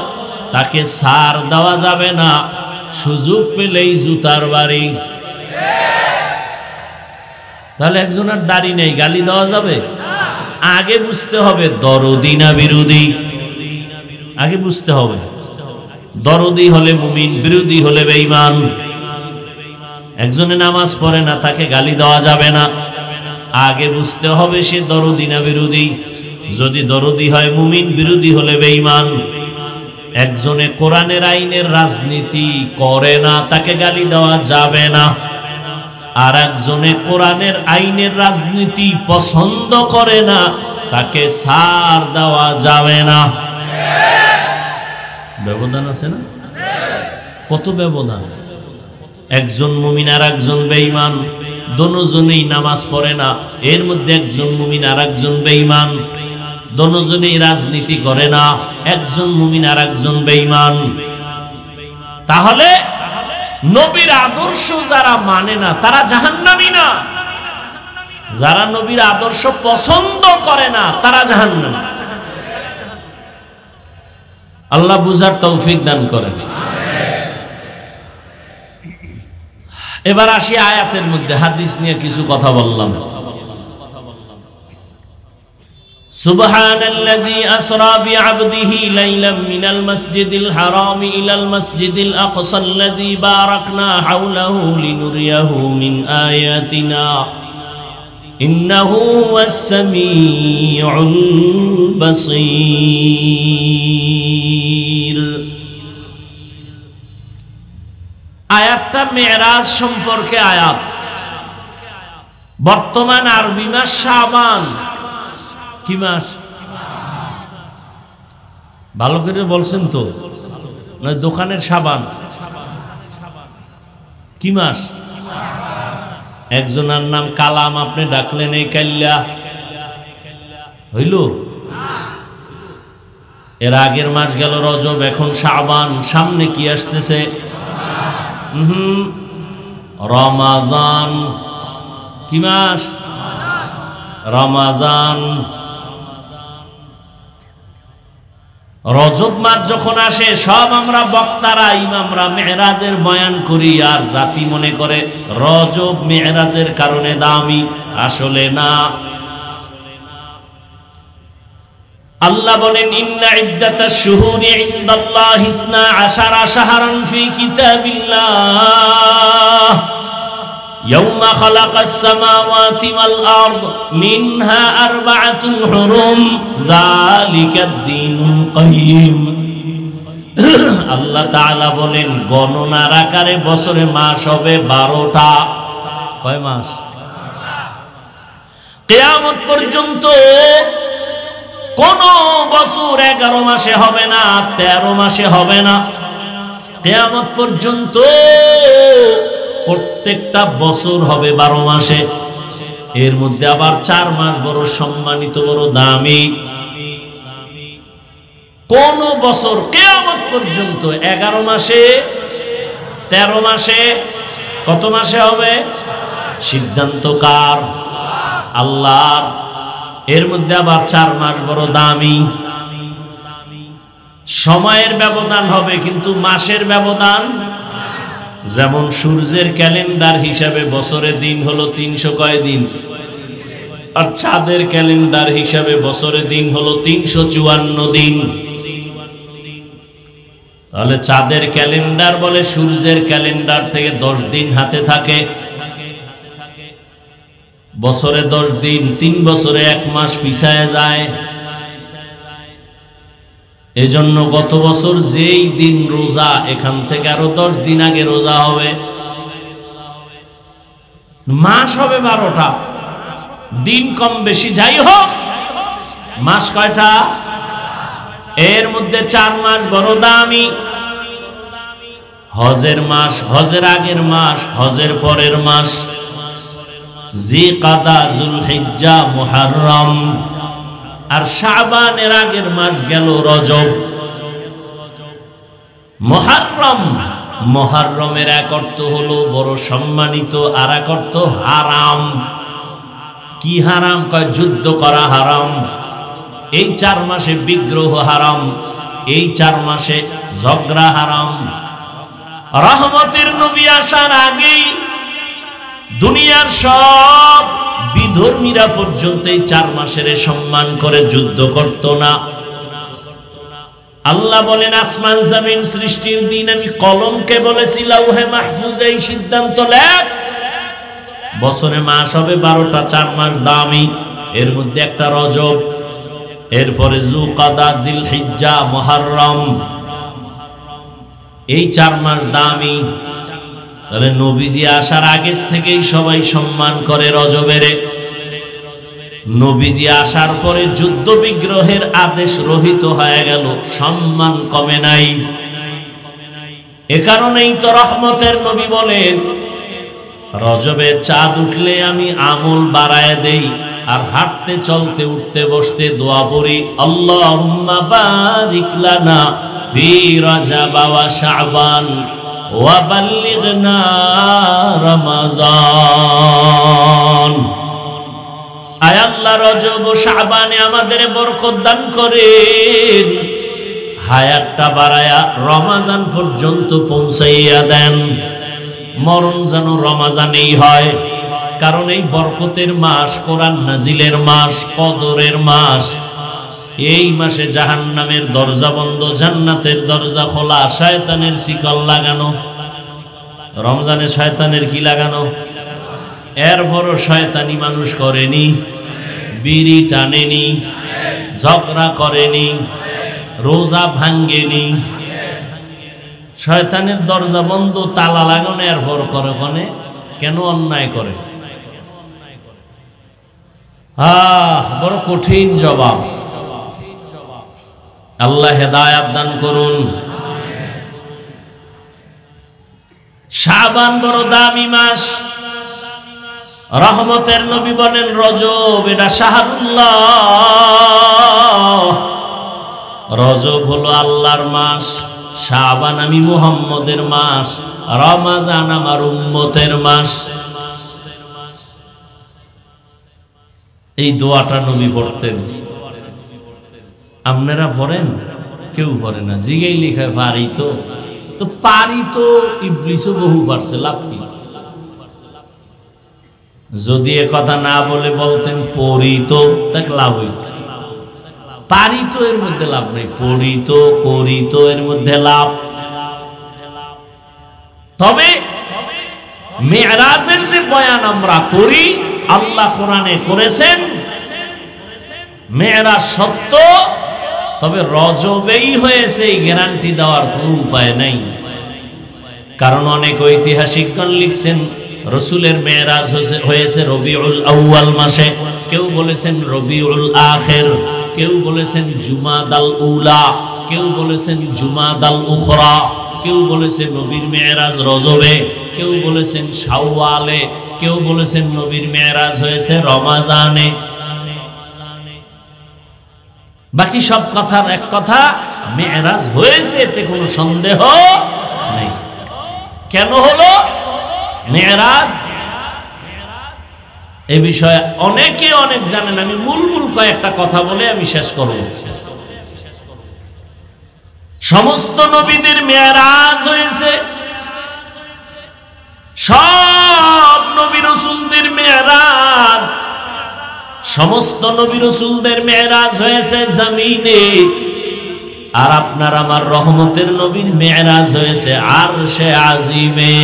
তাকে ছাড় দেওয়া যাবে না। সুযোগ পেলেই জুতার বাড়ি। তাহলে একজনের দাড়ি নেই, গালি দেওয়া যাবে? আগে বুঝতে হবে দরদি না বিরোধী। আগে বুঝতে হবে দরদি হলে মুমিন, বিরোধী হলে বেঈমান। একজনে নামাজ পড়ে না, তাকে গালি দেওয়া যাবে না। আগে বুঝতে হবে সে দরদি না বিরোধী। যদি দরদি হয় মুমিন, বিরোধী হলে বেঈমান। একজনে কোরআনের আইনের রাজনীতি করে না, তাকে গালি দেওয়া যাবে না। আর একজনে কোরআনের আইনের রাজনীতি পছন্দ করে না, তাকে ছাড় দেওয়া যাবে না। ব্যবধান আছে না? কত ব্যবধান! একজন মুমিন আর একজন বেঈমান, দোনোজনেই নামাজ পড়ে না, এর মধ্যে একজন মুমিন আর একজন বেঈমান। দোনোজনেই রাজনীতি করে না, একজন মুমিন আর একজন বেঈমান। তাহলে নবীর আদর্শ যারা মানে না তারা জাহান্নামী না, যারা নবীর আদর্শ পছন্দ করে না তারা জাহান্নামী। আল্লাহ বুঝার তৌফিক দান করেন। এবার আসি আয়াতের মধ্যে, হাদিস নিয়ে কিছু কথা বললাম। সুবহানাল্লাযী আসরা বিআবদিহি লাইলাম মিনাল মাসজিদিল হারামি ইলাল মাসজিদিল আকসাল্লাযী বারাকনা হাওলাহু লিনুরিয়াহু মিন আয়াতিনা ইন্নাহু হুয়াস সামিউল বাসীর। আয়াতটা মেরাজ সম্পর্কে আয়াত। বর্তমান আরবি মাস শাবান। কি মাস? ভালো করে বলছেন তো, নয় দোকানের সাবান। কি মাস? একজনের নাম কালাম, আপনি ডাকলেন এই কাল্লা, হইল? এর আগের মাস গেল রজব, এখন শাবান, সামনে কি আসতেছে? রমাজান। কি মাস? রমাজান। রজব মাস যখন আসে, সব আমরা বক্তারা, ইমামরা মেরাজের বয়ান করি, আর জাতি মনে করে রজব মেরাজের কারণে দামি। আসলে না। আল্লাহ বলেন ইন্না ইদ্দাতাশ শুহুরি ইনদাল্লাহি 12 শাহরান ফি কিতাবিল্লাহ ইয়াওমা খালাকাস সামাওয়াতি ওয়াল আরদ মিনহা আরবাআতুন হুরুম যালিকাদ দীনুল কাইয়্যিম। আল্লাহ তাআলা বলেন গণনার আকারে বছরে মাস হবে 12টা। কয় মাস? কিয়ামত পর্যন্ত কোন বছর 11 মাসে হবে না, 13 মাসে হবে না। কিয়ামত পর্যন্ত প্রত্যেকটা বছর হবে 12 মাসে। এর মধ্যে আবার 4 মাস বড় সম্মানিত, বড় দামি। কোন বছর কিয়ামত পর্যন্ত 11 মাসে, 13 মাসে, কত মাসে হবে? সিদ্ধান্ত কার? আল্লাহর। এর মধ্যে আবার 4 মাস বড় দামি। সময়ের ব্যবধান হবে, কিন্তু মাসের ব্যবধান। যেমন সূর্যের ক্যালেন্ডার হিসাবে বছরের দিন হলো 300 কয় দিন, আর চাঁদের ক্যালেন্ডার হিসাবে বছরের দিন হলো 354 দিন। তাহলে চাঁদের ক্যালেন্ডার বলে সূর্যের ক্যালেন্ডার থেকে 10 দিন হাতে থাকে। বছরে 10 দিন, 3 বছরে 1 মাস পিছায় যায়। এজন্য গত বছর যেই দিন রোজা, এখান থেকে আরো 10 দিন আগে রোজা হবে। মাস হবে 12টা, দিন কম বেশি যাই হোক, মাস কয়টা? এর মধ্যে 4 মাস বড় দামি। হজের মাস, হজের আগের মাস, হজের পরের মাস, জিকাদা, যুলহিজ্জা, মুহররম। আর শাবানের আগের মাস গেল রজব। মুহররম, মুহররমের এক অর্থ হলো বড় সম্মানিত, আর এক অর্থ হারাম। কি হারাম? কয় যুদ্ধ করা হারাম। এই 4 মাসে বিগ্রহ হারাম, এই 4 মাসে ঝগড়া হারাম। রহমতের নবী আসার আগেই দুনিয়ার সব বিধর্মীরা পর্যন্ত এই 4 মাসের সম্মান করে যুদ্ধ করত না। আল্লাহ বলেন আসমান জমিন সৃষ্টির দিন আমি কলমকে বলেছি লাউহে মাহফুজে এই সিদ্ধান্ত লেখ, বছরে মাস হবে 12টা, 4 মাস দামি, এর মধ্যে একটা রজব, এরপরে যুলকাদা, জিলহিজ্জা, মুহররম, এই 4 মাস দামি। তাহলে নবীজি আসার আগের থেকেই সবাই সম্মান করে রজবের। নবীজি আসার পরে যুদ্ধ বিগ্রহের আদেশ রহিত হয়ে গেল, সম্মান কমে নাই। এ কারণেই তো রহমতের নবী বলেন রজবের চাঁদ উঠলে আমি আমল বাড়ায় দেই, আর হাঁটতে চলতে উঠতে বসতে দোয়া পড়ি আল্লাহুম্মা বারিক লানা ফি রজব ওয়া শাবান ওয়া বাল্লিগনা রমাজান। আয় আল্লাহ রজব ও শাবানে আমাদের বরকত দান করেন, হায়াতটা বাড়ায়া রমাজান পর্যন্ত পৌঁছাইয়া দেন, মরণ যেন রমাজানেই হয়। কারণ এই বরকতের মাস, কোরআন নাজিলের মাস, কদরের মাস। এই মাসে জাহান্নামের দরজা বন্ধ, জান্নাতের দরজা খোলা, শয়তানের শিকল লাগানো। রমজানে শয়তানের কি লাগানো? এরপর শয়তানি মানুষ করেনি, বিড়ি টানেনি, ঝগড়া করেনি, রোজা ভাঙ্গেনি। শয়তানের দরজা বন্ধ, তালা লাগানো, এরপর করে কোনে কেন অন্যায় করে? বড় কঠিন জবাব। আল্লাহ হেদায়াত দান করুন। শাবান বড় দামি মাস। রহমতের নবী বলেন রজব এটা শাহরুল্লাহ, রজব হলো আল্লাহর মাস, শাবান আমি মুহাম্মদের মাস, রমাজান আমার উম্মতের মাস। এই দোয়াটা নবী পড়তেন। আপনারা পড়েন? কেউ পড়ে না। জিগাই লিখায় পারি তো পারি তো, ইবলিসও বহু পারছে, লাভ কি? যদি এ কথা না বলে বলতেন পড়ি তো, তাকে লাভ হইত। পারি তো এর মধ্যে লাভ নেই, পড়ি তো, করি তো এর মধ্যে লাভ। তবে মেরাজের যে বয়ান আমরা করি, আল্লাহ কোরআনে করেছেন, মেরাজ সত্য, তবে রজবেই হয়েছে এই গ্যারান্টি দেওয়ার কোনো উপায় নাই। কারণ অনেক ঐতিহাসিকগণ লিখছেন রসুলের মেরাজ হয়েছে রবিউল আউয়াল মাসে, কেউ বলেছেন রবিউল আখির, কেউ বলেছেন জুমাদাল উলা, কেউ বলেছেন জুমাদাল উখরা, কেউ বলেছেন নবীর মেরাজ রজবে, কেউ বলেছেন শাওয়ালে, কেউ বলেছেন নবীর মেরাজ হয়েছে রমাজানে। বাকি সব কথার এক কথা, মেরাজ হয়েছে, এতে কোনো সন্দেহ নেই। কেন হলো মেরাজ? এ বিষয়ে অনেকে অনেক জানেন। আমি মূল কয়েকটা কথা বলে আমি শেষ করব। সমস্ত নবীদের মেরাজ হয়েছে, সব নবী রাসূলদের মেরাজ, সমস্ত নবী রাসূলদের মেরাজ হয়েছে জমিনে। আর আপনার আমার রহমতের নবীর মেরাজ হয়েছে আরশে আজিমে।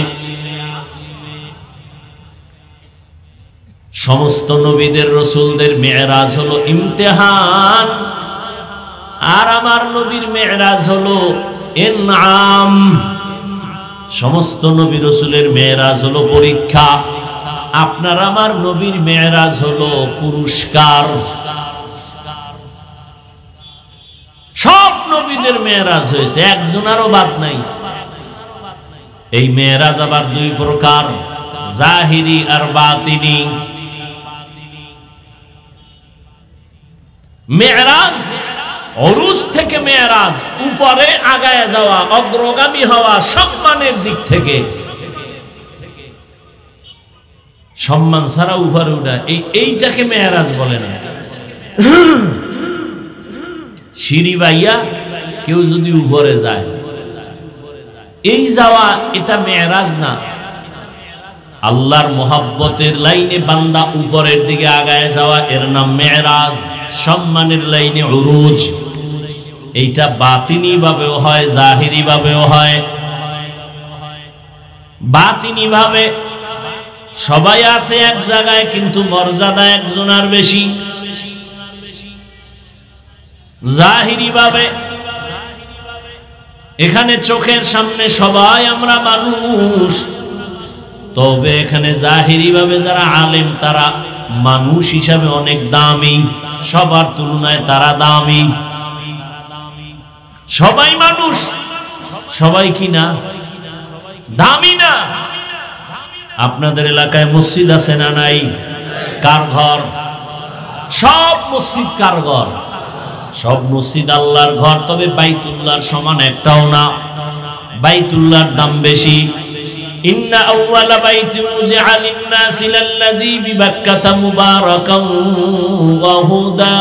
সমস্ত নবীদের রাসূলদের মেরাজ হলো ইমতিহান, আর আমার নবীর মেরাজ হলো ইনআম। সমস্ত নবী রাসূলের মেরাজ হলো পরীক্ষা, আপনার আমার নবীর মেরাজ হলো পুরস্কার। সব নবীদের মেরাজ হয়েছে, একজনেরও বাদ নাই। এই মেরাজ আবার দুই প্রকার, জাহিরি আর বাতিনি। মেরাজ অরুজ থেকে মেরাজ, উপরে আগায় যাওয়া, অগ্রগামী হওয়া, সম্মানের দিক থেকে। সম্মান ছাড়া উপরে উঠা, এইটাকে মেরাজ বলে না। সিঁড়ি বাইয়া কেউ যদি উপরে যায়, এই যাওয়া এটা মেরাজ না। আল্লাহর মোহাব্বতের লাইনে বান্দা উপরের দিকে আগায় যাওয়া, এর নাম মেরাজ। সম্মানের লাইনে উরুজ। এইটা বাতিনি ভাবেও হয়, জাহিরি ভাবেও হয়। বাতিনি ভাবে সবাই আছে এক জায়গায়, কিন্তু মর্যাদা একজনের বেশি। জাহিরি ভাবে এখানে চোখের সামনে সবাই আমরা মানুষ, তবে এখানে জাহিরি ভাবে যারা আলেম তারা মানুষ হিসাবে অনেক দামি, সবার তুলনায় তারা দামি। সবাই মানুষ, সবাই কি না দামি না? আপনাদের এলাকায় মসজিদ আছে না নাই? কার ঘর? সব মসজিদ কার ঘর? সব মসজিদ আল্লাহর ঘর, তবে বাইতুল্লাহর সমান একটাও না। বাইতুল্লাহর দাম বেশি। ইন্না আউওয়ালা বাইতিন উযিআ লিন-নাসি লাল্লাযী বিবাক্কাতা মুবারাকান ওয়া হুদা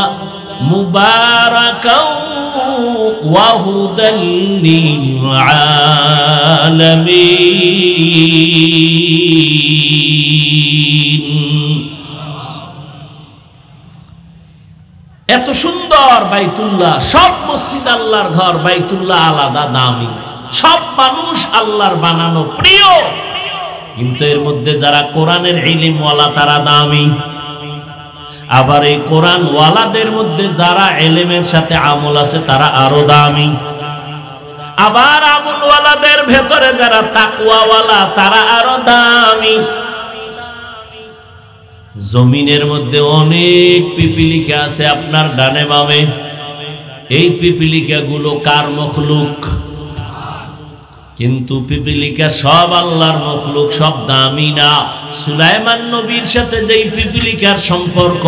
মুবারাকান ওয়া হুদাল লিল আলামিন। এত সুন্দর বাইতুল্লাহ। সব মসজিদ আল্লাহর ঘর, বাইতুল্লাহ আলাদা দামি। সব মানুষ আল্লাহর বানানো, প্রিয়, কিন্তু এর মধ্যে যারা কোরআনের ইলম ওয়ালা তারা দামি। আবার এই কোরআন ওয়ালাদের মধ্যে যারা ইলমের সাথে আমল আছে তারা আরো দামি। আবার আমল ওয়ালাদের ভেতরে যারা তাকওয়া ওয়ালা তারা আরো দামি। জমিনের মধ্যে অনেক পিপিলিকা আছে আপনার ডানে বামে। এই পিপিলিকা গুলো কার মখলুক? কিন্তু পিপিলিকা সব আল্লাহর মখলুক, সব দামি না। সুলাইমান নবীর সাথে যেই পিপিলিকার সম্পর্ক,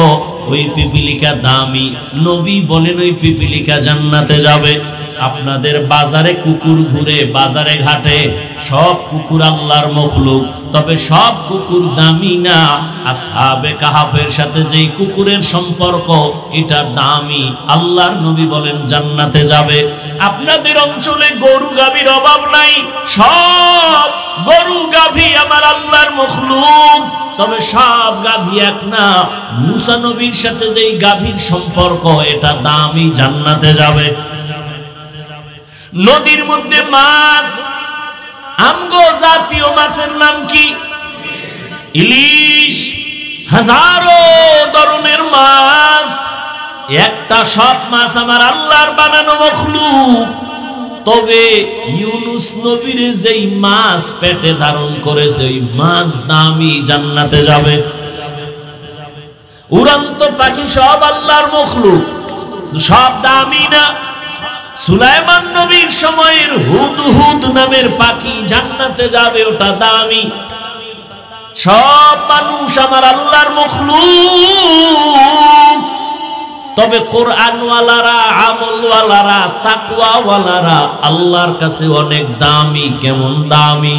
ওই পিপিলিকা দামি। নবী বলেন ওই পিপিলিকা জান্নাতে যাবে। আপনাদের বাজারে কুকুর ঘুরে, বাজারে ঘাটে, সব কুকুর আল্লাহর মখলুক, তবে সব কুকুর দামি না। আসহাবে কাহাফের সাথে যেই কুকুরের সম্পর্ক, এটা দামি। আল্লাহর নবী বলেন জান্নাতে যাবে। আপনাদের অঞ্চলে গরু গাভীর অভাব নাই, সব গরু গাভী আমার আল্লাহর মখলুক, তবে সব গাভী এক না। মুসা নবীর সাথে যেই গাভীর সম্পর্ক, এটা দামি, জান্নাতে যাবে। নদীর মধ্যে মাছ, আমগো জাতীয় মাছের নাম কি? ইলিশ। হাজারো ধরনের মাছ, একটা সব মাছ আমার আল্লাহর বানানো মখলুক, তবে ইউনুস নবীর যেই মাছ পেটে ধারণ করেছে ওই মাছ দামি, জান্নাতে যাবে। উড়ন্ত পাখি সব আল্লাহর মখলুক, সব দামি না। সুলাইমান নবীর সময়ের হুদহুদ নামের পাখি জান্নাতে যাবে, ওটা দামি। সব মানুষ আমার আল্লাহর মখলুক, তবে কোরআনওয়ালারা, আমলওয়ালারা, তাকওয়াওয়ালারা আল্লাহর কাছে অনেক দামি। কেমন দামি?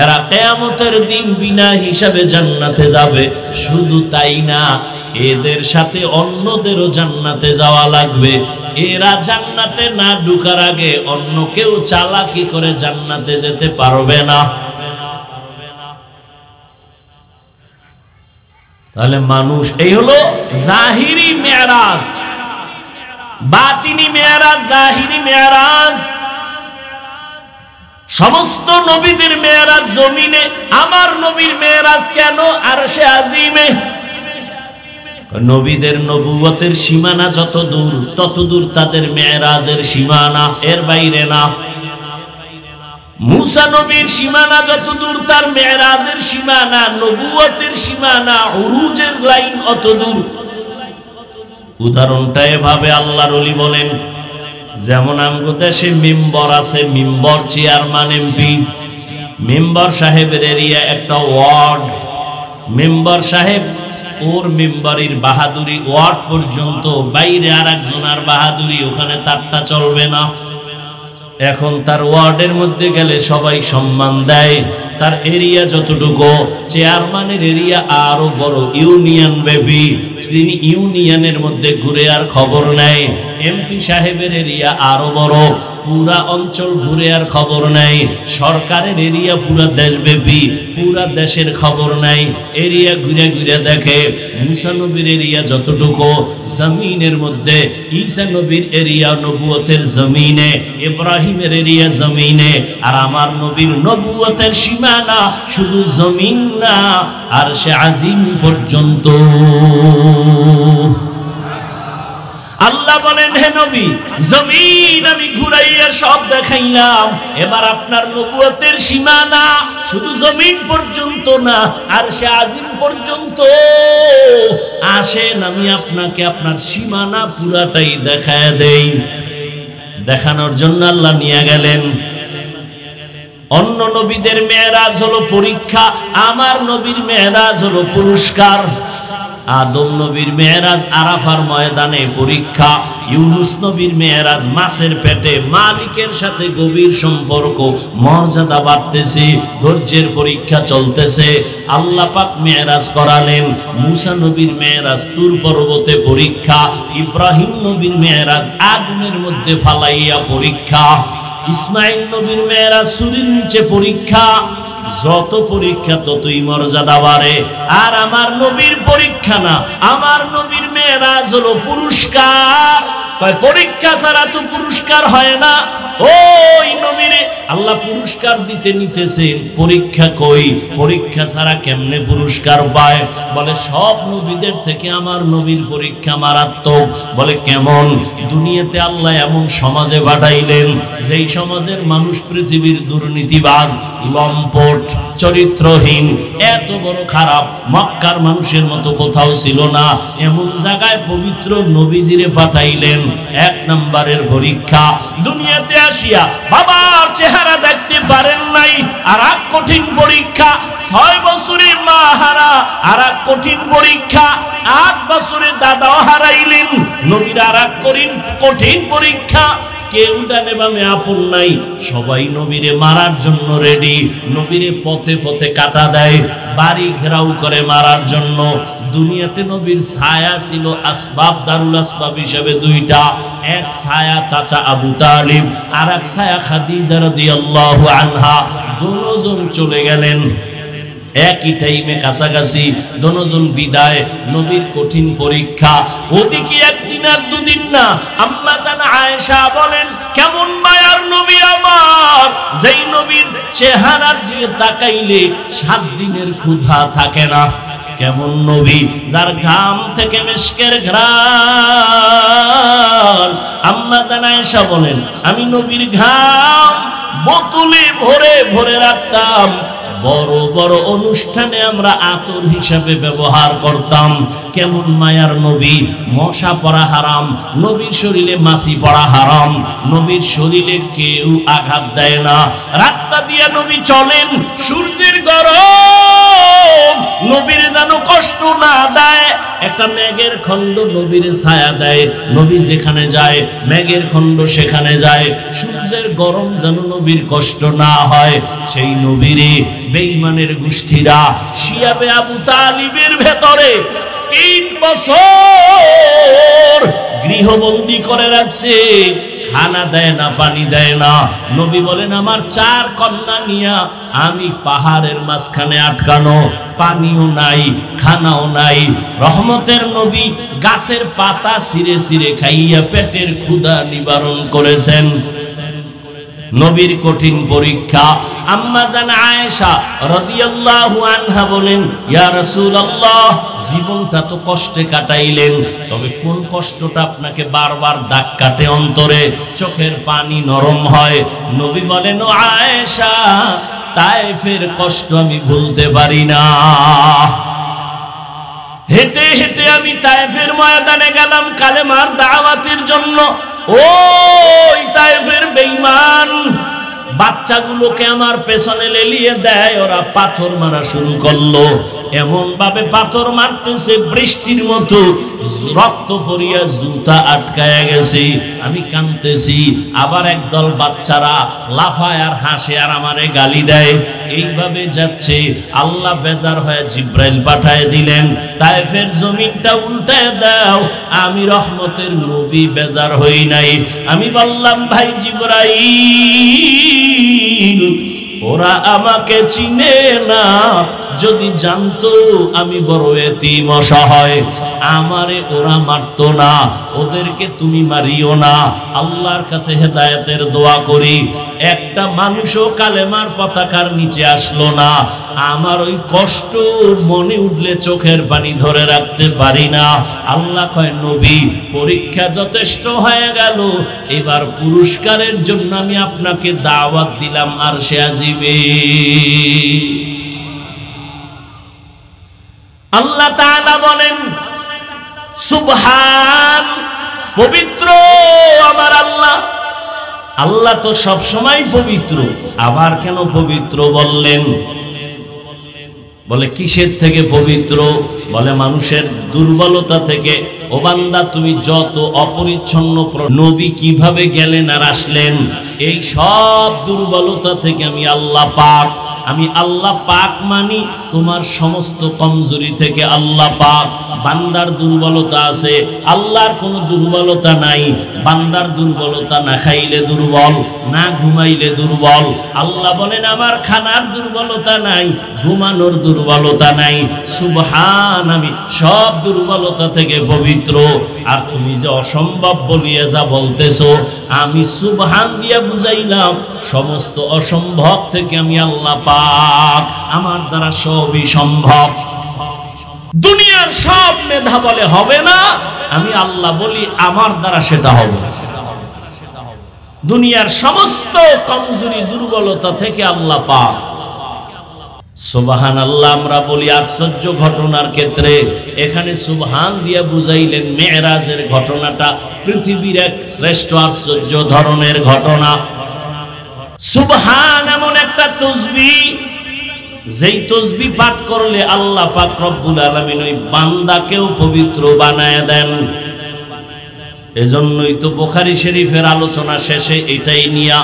এরা কিয়ামতের দিন বিনা হিসাবে জান্নাতে যাবে। শুধু তাই না, এদের সাথে অন্যদেরও জান্নাতে যাওয়া লাগবে। এরা জান্নাতে না ঢোকার আগে অন্য কেউ চালাকি করে জান্নাতে যেতে পারবে না। তাহলে মানুষ, এই হলো জাহিরি মেরাজ। বাতিনি মেরাজ, জাহিরি মেরাজ। সমস্ত নবীদের মেরাজ জমিনে, আমার নবীর মেরাজ কেন আরশে আজিমে? নবীদের নবুয়তের সীমানা যত দূর, তত দূর তাদের মেরাজের সীমানা, এর বাইরে না। মুসা নবীর সীমানা যত দূর, তার মেরাজের সীমানা, নবুয়তের সীমানা, উরুজের লাইন অত দূর। উদাহরণটা এভাবে আল্লাহর ওলি বলেন, যেমন আমগো দেশে মেম্বার আছে, মেম্বার চেয়ারম্যান, এমপি। মেম্বার সাহেবের এরিয়া একটা ওয়ার্ড। মেম্বার সাহেব ওর মেম্বারির বাহাদুরি ওয়ার্ড পর্যন্ত, বাইরে আর একজনের বাহাদুরি, ওখানে তারটা চলবে না। এখন তার ওয়ার্ডের মধ্যে গেলে সবাই সম্মান দেয়। তার এরিয়া যতটুকু, চেয়ারম্যানের এরিয়া আরো বড়, ইউনিয়ন ব্যাপী। তিনি ইউনিয়নের মধ্যে ঘুরে আর খবর নেয়। এমপি সাহেবের এরিয়া আরো বড়, পুরা অঞ্চল ঘুরে আর খবর নাই, সরকারের এরিয়া পুরা দেশব্যাপী, পুরা দেশের খবর নাই, এরিয়া ঘুরে ঘুরে দেখে মুসা নবীর এরিয়া যতটুকু জমিনের মধ্যে, ঈসা নবীর এরিয়া নবুয়তের জমিনে, ইব্রাহিমের এরিয়া জমিনে, আর আমার নবীর নবুয়তের সীমানা শুধু জমিন না, আরশে আজিম পর্যন্ত। আল্লাহ বলেন, হে নবী, জমিন আমি ঘুরাইয়া সব দেখাইলাম, এবার আপনার নবুয়তের সীমানা শুধু জমিন পর্যন্ত না, আরশে আজিম পর্যন্ত। আসেন আমি আপনাকে আপনার সীমানা পুরাটাই দেখায় দেই। দেখানোর জন্য আল্লাহ নিয়ে গেলেন। অন্য নবীদের মেরাজ হলো পরীক্ষা, আমার নবীর মেরাজ হলো পুরস্কার। আদম নবীর মেরাজ আরাফার ময়দানে পরীক্ষা, ইউনুস নবীর মেরাজ মাছের পেটে, মালিকের সাথে গভীর সম্পর্ক, মর্যাদা বাড়তেছে, ধৈর্যের পরীক্ষা চলতেছে। আল্লাহ পাক মেরাজ করালেন। মুসা নবীর মেরাজ তুর পর্বতে পরীক্ষা, ইব্রাহিম নবীর মেরাজ আগুনের মধ্যে ফালাইয়া পরীক্ষা, ইসমাইল নবীর মেরাজ সূর্যের নিচে পরীক্ষা। যত পরীক্ষা ততই মর্যাদা বাড়ে। আর আমার নবীর পরীক্ষা না, আমার নবীর মেরাজ হলো পুরস্কার। পরীক্ষা ছাড়া তো পুরস্কার হয় না। ওই নবীরে আল্লাহ পুরস্কার দিতে নিতেছেন, পরীক্ষা কই? পরীক্ষা ছাড়া কেমনে পুরস্কার পায়? বলে সব নবীদের থেকে আমার নবীর পরীক্ষা মারাত্মক। বলে কেমন? দুনিয়াতে আল্লাহ এমন সমাজে পাঠাইলেন যেই সমাজের মানুষ পৃথিবীর দুর্নীতিবাজ, লম্পট, চরিত্রহীন, এত বড় খারাপ, মক্কার মানুষের মতো কোথাও ছিল না। এমন জায়গায় পবিত্র নবীজিরে পাঠাইলেন। এক নম্বরের পরীক্ষা, দুনিয়াতে আসিয়া বাবার চেহারা দেখতে পারেন নাই, আর এক কঠিন পরীক্ষা। 6 বছরে মা হারা, আর এক কঠিন পরীক্ষা। 8 বছরে দাদাও হারাইলেন, নবীর আর এক কঠিন পরীক্ষা। কেউ ডানে বামে আপন নাই, সবাই নবীরে মারার জন্য রেডি। নবীরে পথে পথে কাটা দেয়, বাড়ি ঘেরাও করে মারার জন্য। দুনিয়াতে নবীর ছায়া ছিল আসবাব, দারুল আসবাব হিসেবে দুইটা। এক ছায়া চাচা আবু তালিব, আর এক ছায়া খাদিজা রাদিয়াল্লাহু আনহা। দুজন চলে গেলেন একই টাইমে, কাছাকাছি। দুজন বিদায়, নবীর কঠিন পরীক্ষা। ওদিকে একদিন আর দুদিন না। আম্মা জান আয়েশা বলেন, কেমন মায়ার নবী আমার, যেই নবীর চেহারার দিকে তাকাইলে 7 দিনের ক্ষুধা থাকে না। কেমন নবী, যার ঘাম থেকে মিশকের ঘ্রাণ। আম্মা জান আয়েশা বলেন, আমি নবীর ঘাম বোতলে ভরে ভরে রাখতাম। বড় বড় অনুষ্ঠানে আমরা আতর হিসাবে ব্যবহার করতাম। কেমন মায়ার নবী, মশা পড়া হারাম, নবীর শরীরে মাছি পড়া হারাম, নবীর শরীরে কেউ আঘাত দেয় না। রাস্তা দিয়ে নবী চলেন, সূর্যের গরম নবীর যেন কষ্ট না দেয়। একটা মেঘের খণ্ড নবীর ছায়া দেয়, নবী যেখানে যায় মেঘের খণ্ড সেখানে যায়। সূর্যের গরম যেন নবীর কষ্ট না হয়। সেই নবীরে বেঈমানের গোষ্ঠীরা শিয়াবে আবু তালিবের ভেতরে 3 বছর গৃহবন্দী করে রাখছে। খানা দেয় না, পানি দেয় না। নবী বলেন, আমার 4 কন্যা নিয়া আমি পাহাড়ের মাঝখানে আটকানো, পানিও নাই, খানাও নাই। রহমতের নবী গাছের পাতা ছিঁড়ে ছিঁড়ে খাইয়া পেটের ক্ষুধা নিবারণ করেছেন। নবীর কঠিন পরীক্ষা। আম্মা জান আয়েশা রাদিয়াল্লাহু আনহা বলেন, ইয়া রাসূলুল্লাহ, জীবনটা তো কষ্টে কাটাইলেন, তবে কোন কষ্টটা আপনাকে বারবার দাগ কাটে অন্তরে, চোখের পানি নরম হয়? নবী বলেন, ও আয়েশা, তায়েফের কষ্ট আমি ভুলতে পারি না। হেঁটে হেঁটে আমি তায়েফের ময়দানে গেলাম কালেমার দাওয়াতের জন্য। ওই তায়েফের বেঈমান বাচ্চাগুলোকে আমার পেছনে লেলিয়ে দেয়, ওরা পাথর মারা শুরু করলো। এমন ভাবে পাথর মারতেছে বৃষ্টির মতো, রক্ত পড়িয়া জুতা আটকায়া গেছে। আমি কাঁদতেছি, আবার একদল বাচ্চারা লাফায় আর হাসে আর আমারে গালি দেয়। এইভাবে যাচ্ছে, আল্লাহ বেজার হয়ে জিব্রাইল পাঠায় দিলেন, তায়েফের জমিনটা উল্টায় দাও। আমি রহমতের নবী বেজার হই নাই। আমি বললাম, ভাই জিব্রাইল, ওরা আমাকে চিনে না, যদি জানতো আমি বড় এতিম অসহায়, আমারে ওরা মারতো না, ওদেরকে তুমি মারিও না। আল্লাহর কাছে হেদায়েতের দোয়া করি, একটা মানুষও কালেমার পতাকার নিচে আসলো না। আমার ওই কষ্ট মনে উঠলে চোখের পানি ধরে রাখতে পারি না। আল্লাহ কয়, নবী, পরীক্ষা যথেষ্ট হয়ে গেল, এবার পুরস্কারের জন্য আমি আপনাকে দাওয়াত দিলাম আরশে আজিমে। আল্লাহ তাআলা বলেন, সুবহান, পবিত্র আমার আল্লাহ। আল্লাহ তো সব সময় পবিত্র, আবার কেন পবিত্র বললেন? বলে কিসের থেকে পবিত্র? বলে মানুষের দুর্বলতা থেকে। ও বান্দা, তুমি যত অপরিচ্ছন্ন, নবী কিভাবে গেলেন আর আসলেন, এই সব দুর্বলতা থেকে আমি আল্লাহ পাক। আমি আল্লাহ পাক মানি তোমার সমস্ত কমজোরি থেকে আল্লাহ পাক। বান্দার দুর্বলতা আছে, আল্লাহর কোনো দুর্বলতা নাই। বান্দার দুর্বলতা না খাইলে দুর্বল, না ঘুমাইলে দুর্বল। আল্লাহ বলেন, আমার খানার দুর্বলতা নাই, ঘুমানোর দুর্বলতা নাই। সুবহান, আমি সব দুর্বলতা থেকে পবিত্র। আর তুমি যে অসম্ভব বলিয়ে যা বলতেছো, আমি সুবহান দিয়া বুঝাইলাম, সমস্ত অসম্ভব থেকে আমি আল্লাহ পাক, আমার দ্বারা সবই সম্ভব। দুনিয়ার সব মেধা বলে হবে না, আমি আল্লাহ বলি আমার দ্বারা সেটা হবে। দুনিয়ার সমস্ত কমজোরি দুর্বলতা থেকে আল্লাহ পাক। সুবহানাল্লাহ আমরা বলি আশ্চর্য ঘটনার ক্ষেত্রে, এখানে সুবহান দিয়ে বুঝাইলেন মেরাজের ঘটনাটা পৃথিবীর এক শ্রেষ্ঠ আশ্চর্য ধরনের ঘটনা। সুবহান এমন একটা তাসবিহ, যেই তাসবিহ পাঠ করলে আল্লাহ পাক রব্বুল আলামিন ওই বান্দাকেও পবিত্র বানায় দেন। এজন্যই তো বুখারী শরীফের আলোচনা শেষে এটাই নিয়া,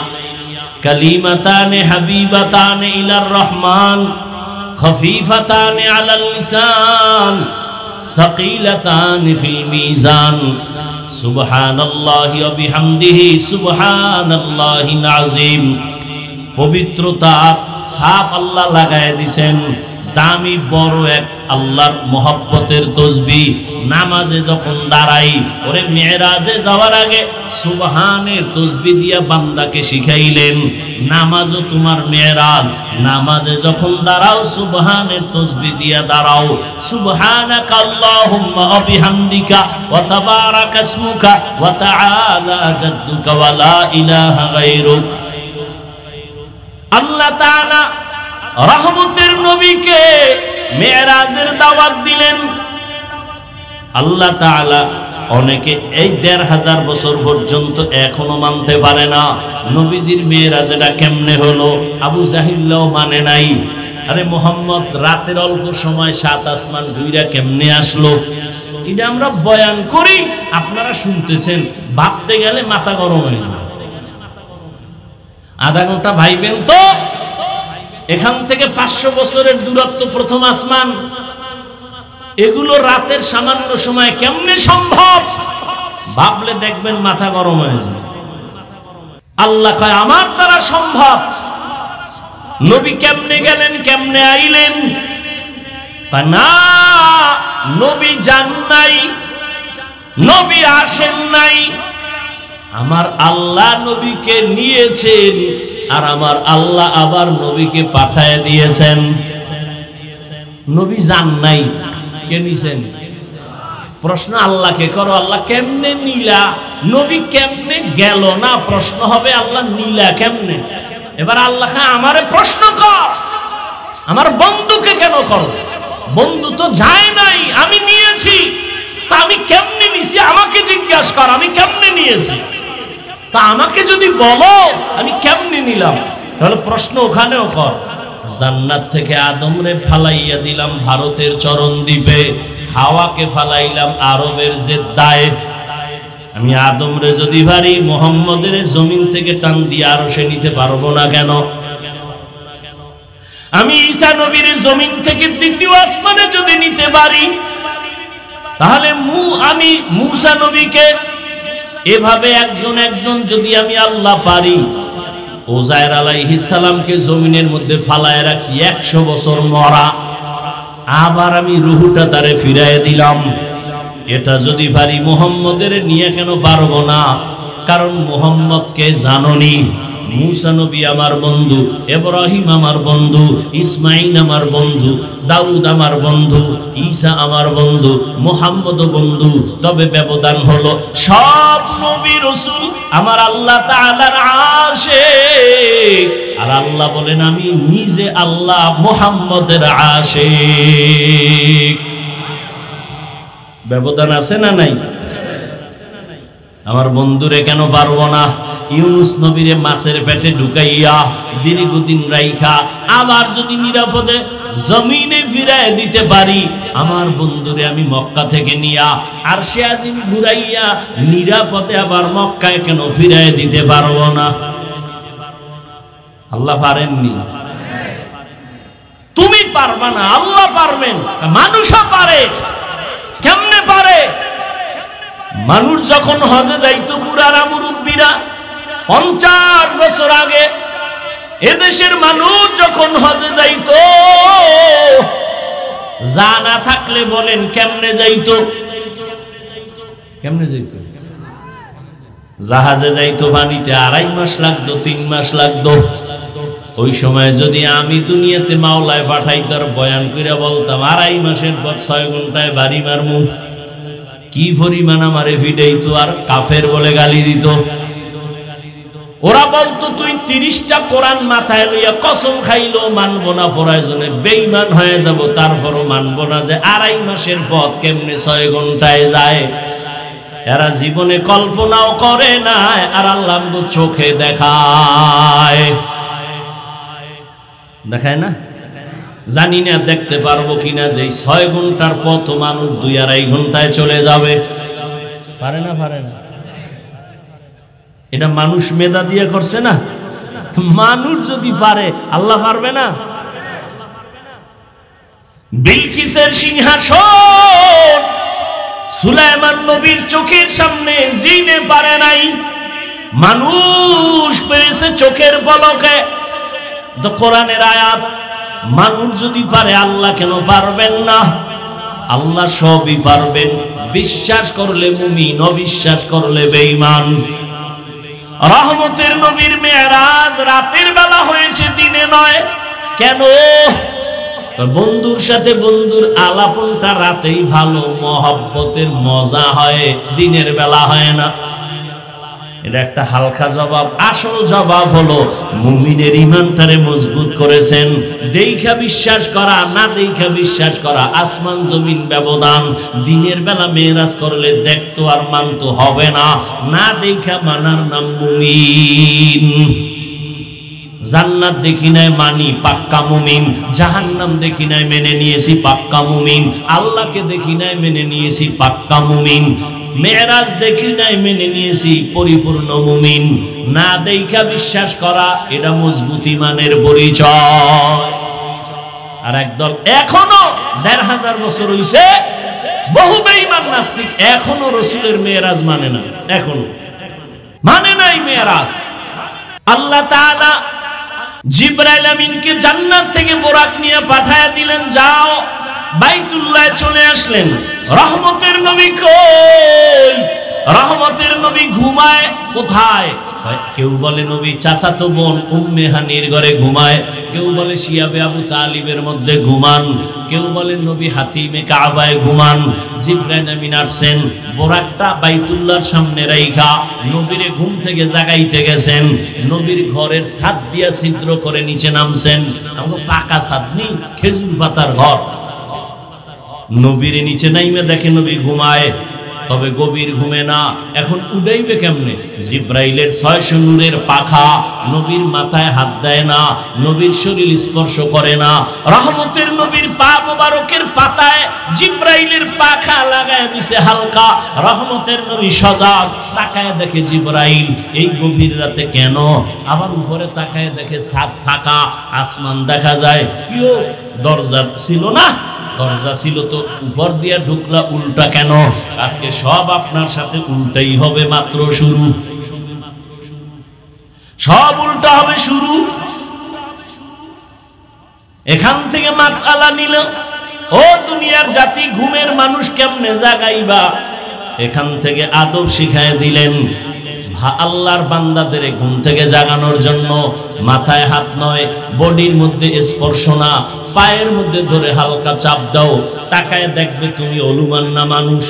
কালিমাতানে হাবিবাতানে ইলার রহমান, খফিফাতানে আলাল লিসান, সাকিলাতানে ফিল মিজান, সুবহানাল্লাহি ওয়া বিহামদিহি সুবহানাল্লাহিল আযীম। পবিত্রতা ছাপ আল্লাহ লাগায় দিয়েছেন। দামি বড় এক আল্লাহর মহব্বতের তাসবিহ। নামাজে যখন দাঁড়াই, ওরে মেরাজে যাওয়ার আগে সুবহানের তাসবিহ দিয়া বান্দাকে শিখাইলেন, নামাজও তোমার মেরাজ। নামাজে যখন দাঁড়াও সুবহানের তাসবিহ দিয়া দাঁড়াও। সুবহানাকা আল্লাহুম্মা ওয়া বিহামদিকা ওয়া তাবারাকা ইসমুকা ওয়া তাআলা জাদ্দুকা ওয়া লা ইলাহা গায়রুক। আল্লাহ তাআলা রহমতের নবীকে মেরাজের দাওয়াত দিলেন। আল্লাহ তাআলা অনেকে এই ১৫০০ বছর পর্যন্ত এখনো মানতে পারে না নবীজির মেরাজটা কেমনে হলো। আবু জাহিলও মানে নাই। আরে মোহাম্মদ রাতের অল্প সময় ৭ আসমান ঘুইরা কেমনে আসলো? এটা আমরা বয়ান করি, আপনারা শুনতেছেন, ভাবতে গেলে মাথা গরম হয়ে যায়। আধা ঘন্টা ভাইবেন তো, এখান থেকে ৫০০ বছরের দূরত্ব প্রথম আসমান, এগুলো রাতের সামান্য সময় কেমনে সম্ভব? ভাবলে দেখবেন মাথা গরম হয়ে যায়। আল্লাহ কয় আমার দ্বারা সম্ভব। নবী কেমনে গেলেন, কেমনে আইলেন? না, নবী যান নাই, নবী আসেন নাই, আমার আল্লাহ নবীকে নিয়েছেন, আর আমার আল্লাহ আবার নবীকে পাঠায় দিয়েছেন। নবী যান নাই, কে নিছেন? প্রশ্ন আল্লাহকে করো, আল্লাহ কেমনে নিলা? নবী কেমনে গেল না, প্রশ্ন হবে আল্লাহ নিলা কেমনে? এবার আল্লাহ আমারে প্রশ্ন কর, আমার বন্ধুকে কেন করো? বন্ধু তো যায় নাই, আমি নিয়েছি, তা আমি কেমনে নিছি আমাকে জিজ্ঞাসা কর, আমি কেমনে নিয়েছি তা আমাকে যদি বলো আমি কেমনে নিলাম, তাহলে প্রশ্ন ওখানেও কর। জান্নাত থেকে আদমরে ফালাইয়া দিলাম ভারতের চরণ দ্বীপে, হাওয়াকে ফালাইলাম আরবের জেদ্দায়। আমি আদমরে যদি পারি মুহাম্মদের জমিন থেকে টান দিয়ে আরশে নিতে পারবো না কেন? আমি ঈসা নবীর জমিন থেকে দ্বিতীয় আসমানে যদি নিতে পারি, তাহলে আমি মূসা নবীকে এভাবে একজন একজন যদি আমি আল্লাহ পারি, ওজায়ের আলাইহিস সালামকে জমিনের মধ্যে ফালায় রাখছি 100 বছর মরা, আবার আমি রুহুটা তারে ফিরায় দিলাম। এটা যদি পারি মুহাম্মদের নিয়ে কেন পারবো না? কারণ মুহাম্মদকে জাননি। মূসা নবী আমার বন্ধু, ইব্রাহিম আমার বন্ধু, ইসমাইল আমার বন্ধু, দাউদ আমার বন্ধু, ঈসা আমার বন্ধু, মুহাম্মদ বন্ধু। তবে ব্যবধান হলো সব নবী রাসূল আমার আল্লাহ তাআলার আশিক, আর আল্লাহ বলেন আমি নিজে আল্লাহ মুহাম্মদের আশিক। ব্যবধান আছে না নাই? আমার বন্ধুরে কেন পারবো না? ইউনুস নবীরে মাছের পেটে ঢুকাইয়া দীর্ঘদিন রাইখা আবার যদি নিরাপদে জমিনে ফিরায় দিতে পারি, আমার বন্ধুরে আমি মক্কা থেকে নিয়া আর সে আজিম ঘুরাইয়া নিরাপদে আবার মক্কায় কেন ফিরায় দিতে পারবো না? আল্লাহ পারেননি? তুমি পারবা না, আল্লাহ পারবেন। মানুষও পারে। কেমনে পারে? মানুষ যখন হজে যাইতো, বুড়ারা মুরব্বীরা 50 বছর আগে এদেশের মানুষ যখন হজে যাইতো, জানা থাকলে বলেন কেমনে যাইতো? কেমনে যাইতো? জাহাজে যাইতো, পানিতে 2.5 মাস লাগতো, 3 মাস লাগতো। ওই সময় যদি আমি দুনিয়াতে মাওলায় পাঠাইতো আর বয়ান করে বলতাম 2.5 মাসের পর 6 ঘন্টায় বাড়ি মারমু, কি পরিমাণ আমারে ফিডাইতো আর কাফের বলে গালি দিত। ওরা বলতো তুই 30টা কোরআন মাথায় লইয়া কসম খাইলো মানবো না, প্রয়োজনে বেঈমান হয়ে যাব, তারপরও মানবো না যে 2.5 মাসের পথ কেমনে 6 ঘন্টায় যায়। এরা জীবনে কল্পনাও করে না, আর আল্লাহ চোখে দেখায়। দেখায় না? জানি না দেখতে পারবো কিনা যে 6 ঘন্টার পথ মানুষ 2-2.5 ঘন্টায় চলে যাবে। পারে না? পারে না? এটা মানুষ মেধা দিয়ে করছে না? মানুষ যদি পারে, আল্লাহ পারবে না? বিলকিসের সিংহাসন সুলাইমান নবীর চোখের সামনে জিনে পারে নাই, মানুষ পেরেছে চোখের পলকে। তো কোরআনের আয়াত, মানুষ যদি পারে আল্লাহ কেন পারবেন না? আল্লাহ সবই পারবেন। বিশ্বাস করলে মুমিন, অবিশ্বাস করলে বেঈমান। রহমতের নবীর মেরাজ রাতের বেলা হয়েছে, দিনে নয়। কেন? বন্ধুর সাথে বন্ধুর আলাপনটা রাতেই ভালো, মহব্বতের মজা হয়, দিনের বেলা হয় না। এটা একটা হালকা জবাব। আসল জবাব হলো মুমিনের ঈমানটারে মজবুত করেছেন। দেখা বিশ্বাস করা, না দেখা বিশ্বাস করা, আসমান জমিন ব্যবধান। দিনের বেলা মেরাজ করলে দেখতো আর মানতো হবে না, না দেখা মানার নাম মুমিন। জান্নাত দেখি নাই মানি, পাক্কা মুমিন। জাহান্নাম দেখি নাই মেনে নিয়েছি, পাক্কা মুমিন। আল্লাহকে দেখি নাই মেনে নিয়েছি, পাক্কা মুমিন। মেরাজ দেখি নাই মেনে নিয়েছি, পরিপূর্ণ মুমিন। না দেখা বিশ্বাস করা, এটা মজবুত ঈমানের পরিচয়। আর একদল এখনো 1500 বছর হইছে, বহু বেঈমান নাস্তিক এখনো রাসূলের মেরাজ মানে না, এখনো মানে নাই মেরাজ। আল্লাহ তাআলা জিবরাইল আমিনকে জান্নাত থেকে বোরাক নিয়ে পাঠায়া দিলেন, যাও বাইতুল্লাহ চলে আসলেন। রহমতের নবী কই? রহমতের নবী ঘুমায় কোথায়? কেউ বলে নবী চাচাতো বোন উম্মে হানির ঘরে ঘুমায়, কেউ বলে শিয়াবে আবু তালিবের মধ্যে ঘুমান, কেউ বলে নবী হাতিমে কাবায় ঘুমান। জিবরাইল আমিন আসছেন, বোরাকটা বাইতুল্লাহর সামনে রাইখা নবীরে ঘুম থেকে জাগাইতে গেছেন। নবীর ঘরের ছাদ দিয়া ছিদ্র করে নিচে নামছেন। আমাকে পাকা ছাদ নেই, খেজুর পাতার ঘর। নবীর নিচে নাইমে দেখে নবী ঘুমায়। তবে গভীর ঘুমে না। এখন উড়াইবে কেমনে? জিব্রাইলের 600 নূরের পাখা নবীর মাথায় হাত দেয় না, নবীর শরীর স্পর্শ করে না। রহমতের নবীর পা মোবারকের পাতায় জিব্রাইলের পাখা লাগায় দিছে হালকা। রহমতের নবী সজাগ, তাকায় দেখে জিব্রাইল এই গভীর রাতে কেন? আবার উপরে তাকায় দেখে ছাদ ফাঁকা, আসমান দেখা যায়। কিও দরজা ছিল না? দরজা ছিল তো, উপর দিয়ে ঢুকলা উল্টা কেন? আজকে সব আপনার সাথে উল্টাই হবে, মাত্র শুরু। সব উল্টা হবে, শুরু। এখান থেকে মাসআলা নিল, ও দুনিয়ার জাতি, ঘুমের মানুষ কেমনে জাগাইবা? এখান থেকে আদব শিখায় দিলেন। আল্লাহর বান্দাদের ঘুম থেকে জাগানোর জন্য মাথায় হাত নয়, বডির মধ্যে স্পর্শ না, পায়ের মধ্যে ধরে হালকা চাপ দাও, তাকায় দেখবে তুমি অলুমান না মানুষ।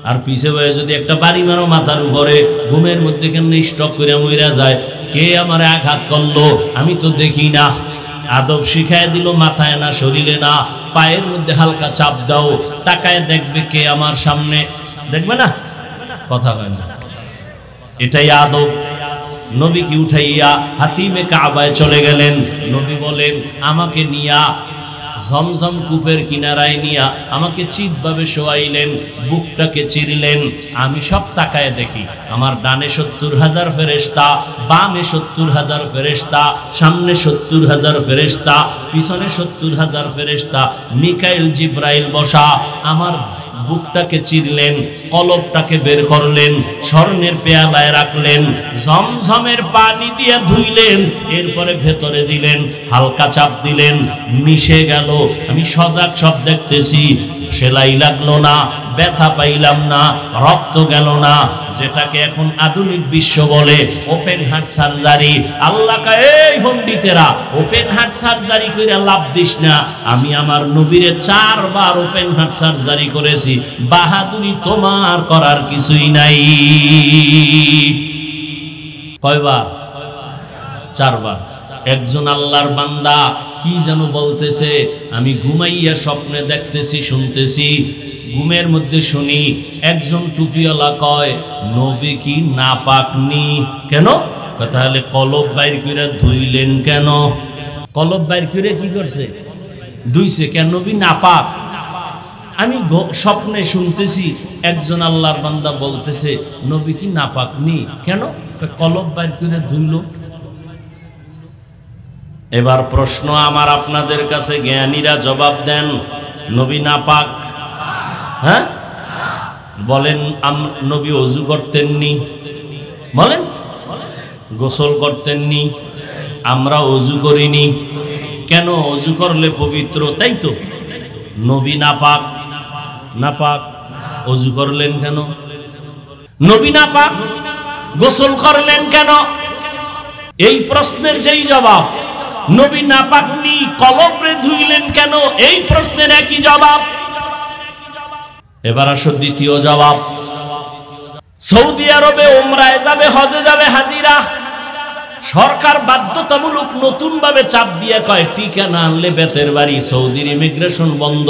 আর পিছে বয়ে যদি একটা বাড়ি মারো মাথার উপরে, ঘুমের মধ্যে কেন স্টক করে মইরা যায়, কে আমারে আঘাত করলো আমি তো দেখি না। আদব শিখায় দিল, মাথায় না, শরীরে না, পায়ের মধ্যে হালকা চাপ দাও, তাকায় দেখবে কে আমার সামনে। দেখবে না? কথা হয় না। এটাই আদব। নবী কি উঠাইয়া হাতিমে কাবায় চলে গেলেন। নবী বলেন, আমাকে নিয়া ঝমঝম কূপের কিনারায় নিয়া আমাকে চিৎভাবে শোয়াইলেন, বুকটাকে চিরলেন। আমি সব তাকায় দেখি, আমার ডানে 70,000 ফেরেশতা, বামে 70,000 ফেরেশতা, সামনে 70,000 ফেরেশতা, পিছনে 70,000 ফেরেশতা। মিকাইল জিব্রাইল বসা। আমার বুকটাকে চিরলেন, কলবটাকে বের করলেন, স্বর্ণের পেয়ালায় রাখলেন, ঝমঝমের পানি দিয়ে ধুইলেন, এরপরে ভেতরে দিলেন, হালকা চাপ দিলেন, মিশে গেল। আমি সজাগ, সব দেখতেছি। সেলাই লাগলো না, ব্যথা পাইলাম না, রক্ত গেল না, যেটাকে এখন আধুনিক বিশ্ব বলে ওপেন হার্ট সার্জারি। আল্লাহ কয়, এই পণ্ডিতেরা, ওপেন হার্ট সার্জারি করে লাভ দিস না। আমি আমার নবীরে 4 বার ওপেন হার্ট সার্জারি করেছি, বাহাদুরি তোমার করার কিছুই নাই। কয়বার? 4 বার। একজন আল্লাহর বান্দা কি যেন বলতেছে, আমি ঘুমাইয়া স্বপ্নে দেখতেছি, শুনতেছি। ঘুমের মধ্যে শুনি একজন টুপিওয়ালা কয়, নবী কি নাপাক নি? কেন? তাহলে কলব বাইর করে ধুইলেন কেন? কলব বাইর করে কি করছে? ধুইছে কেন? নবী নাপাক। আমি স্বপ্নে শুনতেছি একজন আল্লাহর বান্দা বলতেছে, নবী কি নাপাক নি? কেন? কলব বাইর করে ধুইল। এবার প্রশ্ন আমার আপনাদের কাছে, জ্ঞানীরা জবাব দেন, নবী নাপাক? হ্যাঁ বলেন। নবী ওযু করতেননি? বলেন। গোসল করতেননি? আমরা ওযু করিনি কেন? ওযু করলে পবিত্র, তাই তো। নবী নাপাক? নাপাক। ওযু করলেন কেন? নবী নাপাক। গোসল করলেন কেন? এই প্রশ্নের যেই জবাব, নবী নাপাক নি, কলবরে ধুইলেন কেন, এই প্রশ্নের একই জবাব। এবার আসো দ্বিতীয় জবাব। সৌদি আরবে উমরায় যাবে, হজে যাবে হাজিরা, সরকার বাধ্যতামূলক নতুন ভাবে চাপ দিয়ে কয়, টিকা না আনলে বেতের বাড়ি, সৌদির ইমিগ্রেশন বন্ধ,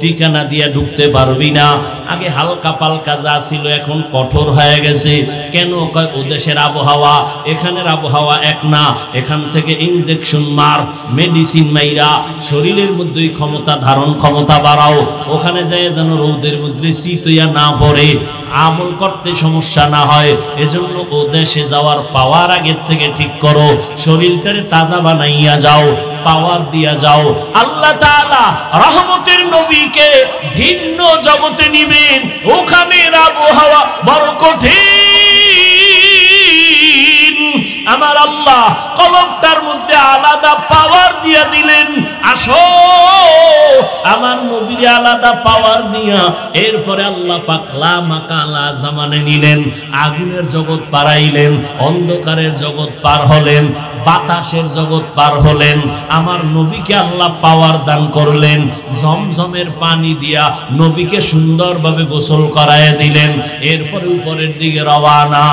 ঠিকানা দিয়ে ঢুকতে পারবি না। আগে হালকা পালকা যা ছিল এখন কঠোর হয়ে গেছে। কেন? কয় ও দেশের আবহাওয়া, এখানের আবহাওয়া এক না। এখান থেকে ইনজেকশন মার, মেডিসিন মাইরা শরীরের মধ্যে ক্ষমতা, ধারণ ক্ষমতা বাড়াও। ওখানে যায় যেন রৌদের মধ্যে শীতইয়া না পড়ে, আমল করতে সমস্যা না হয়। এজন্য ও দেশে যাওয়ার পাওয়ার আগের থেকে ঠিক করো, শরীরটারে তাজা বানাইয়া যাও, পাওয়ার দিয়া যাও। আল্লাহ তাআলা রহমতের নবীকে ভিন্ন জগতে নিবেন, ওখানের আবহাওয়া বড় কঠিন। আমার আল্লাহ কলবটার মধ্যে আলাদা পাওয়ার দিয়া দিলেন। আসো আমার নবীর আলাদা পাওয়ার দিয়া এরপরে আল্লাহ পাক লা মাকালা জামানে নিলেন, আগুনের জগৎ পারাইলেন, অন্ধকারের জগৎ পার হলেন, বাতাসের জগৎ পার হলেন। আমার নবীকে আল্লাহ পাওয়ার দান করলেন, ঝমঝমের পানি দিয়া নবীকে সুন্দরভাবে গোসল করায় দিলেন। এরপরে উপরের দিকে রওয়ানা।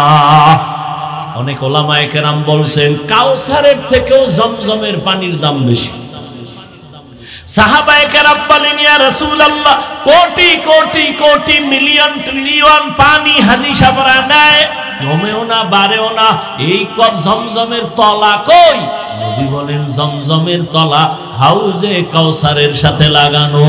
অনেক ওলামায়ে কেরাম বলছেন, কাউসারের থেকেও ঝমঝমের পানির দাম বেশি। সাহাবায়ে কেরাম বলেন, ইয়া রাসূলুল্লাহ, কোটি কোটি কোটি মিলিয়ন ট্রিলিয়ন পানি হাজি সাবরা নেয়, কমেও না বাড়েও না, এই কপ জমজমের তলা কই? নবী বলেন, জমজমের তলা হাউজে কাউসারের সাথে লাগানো।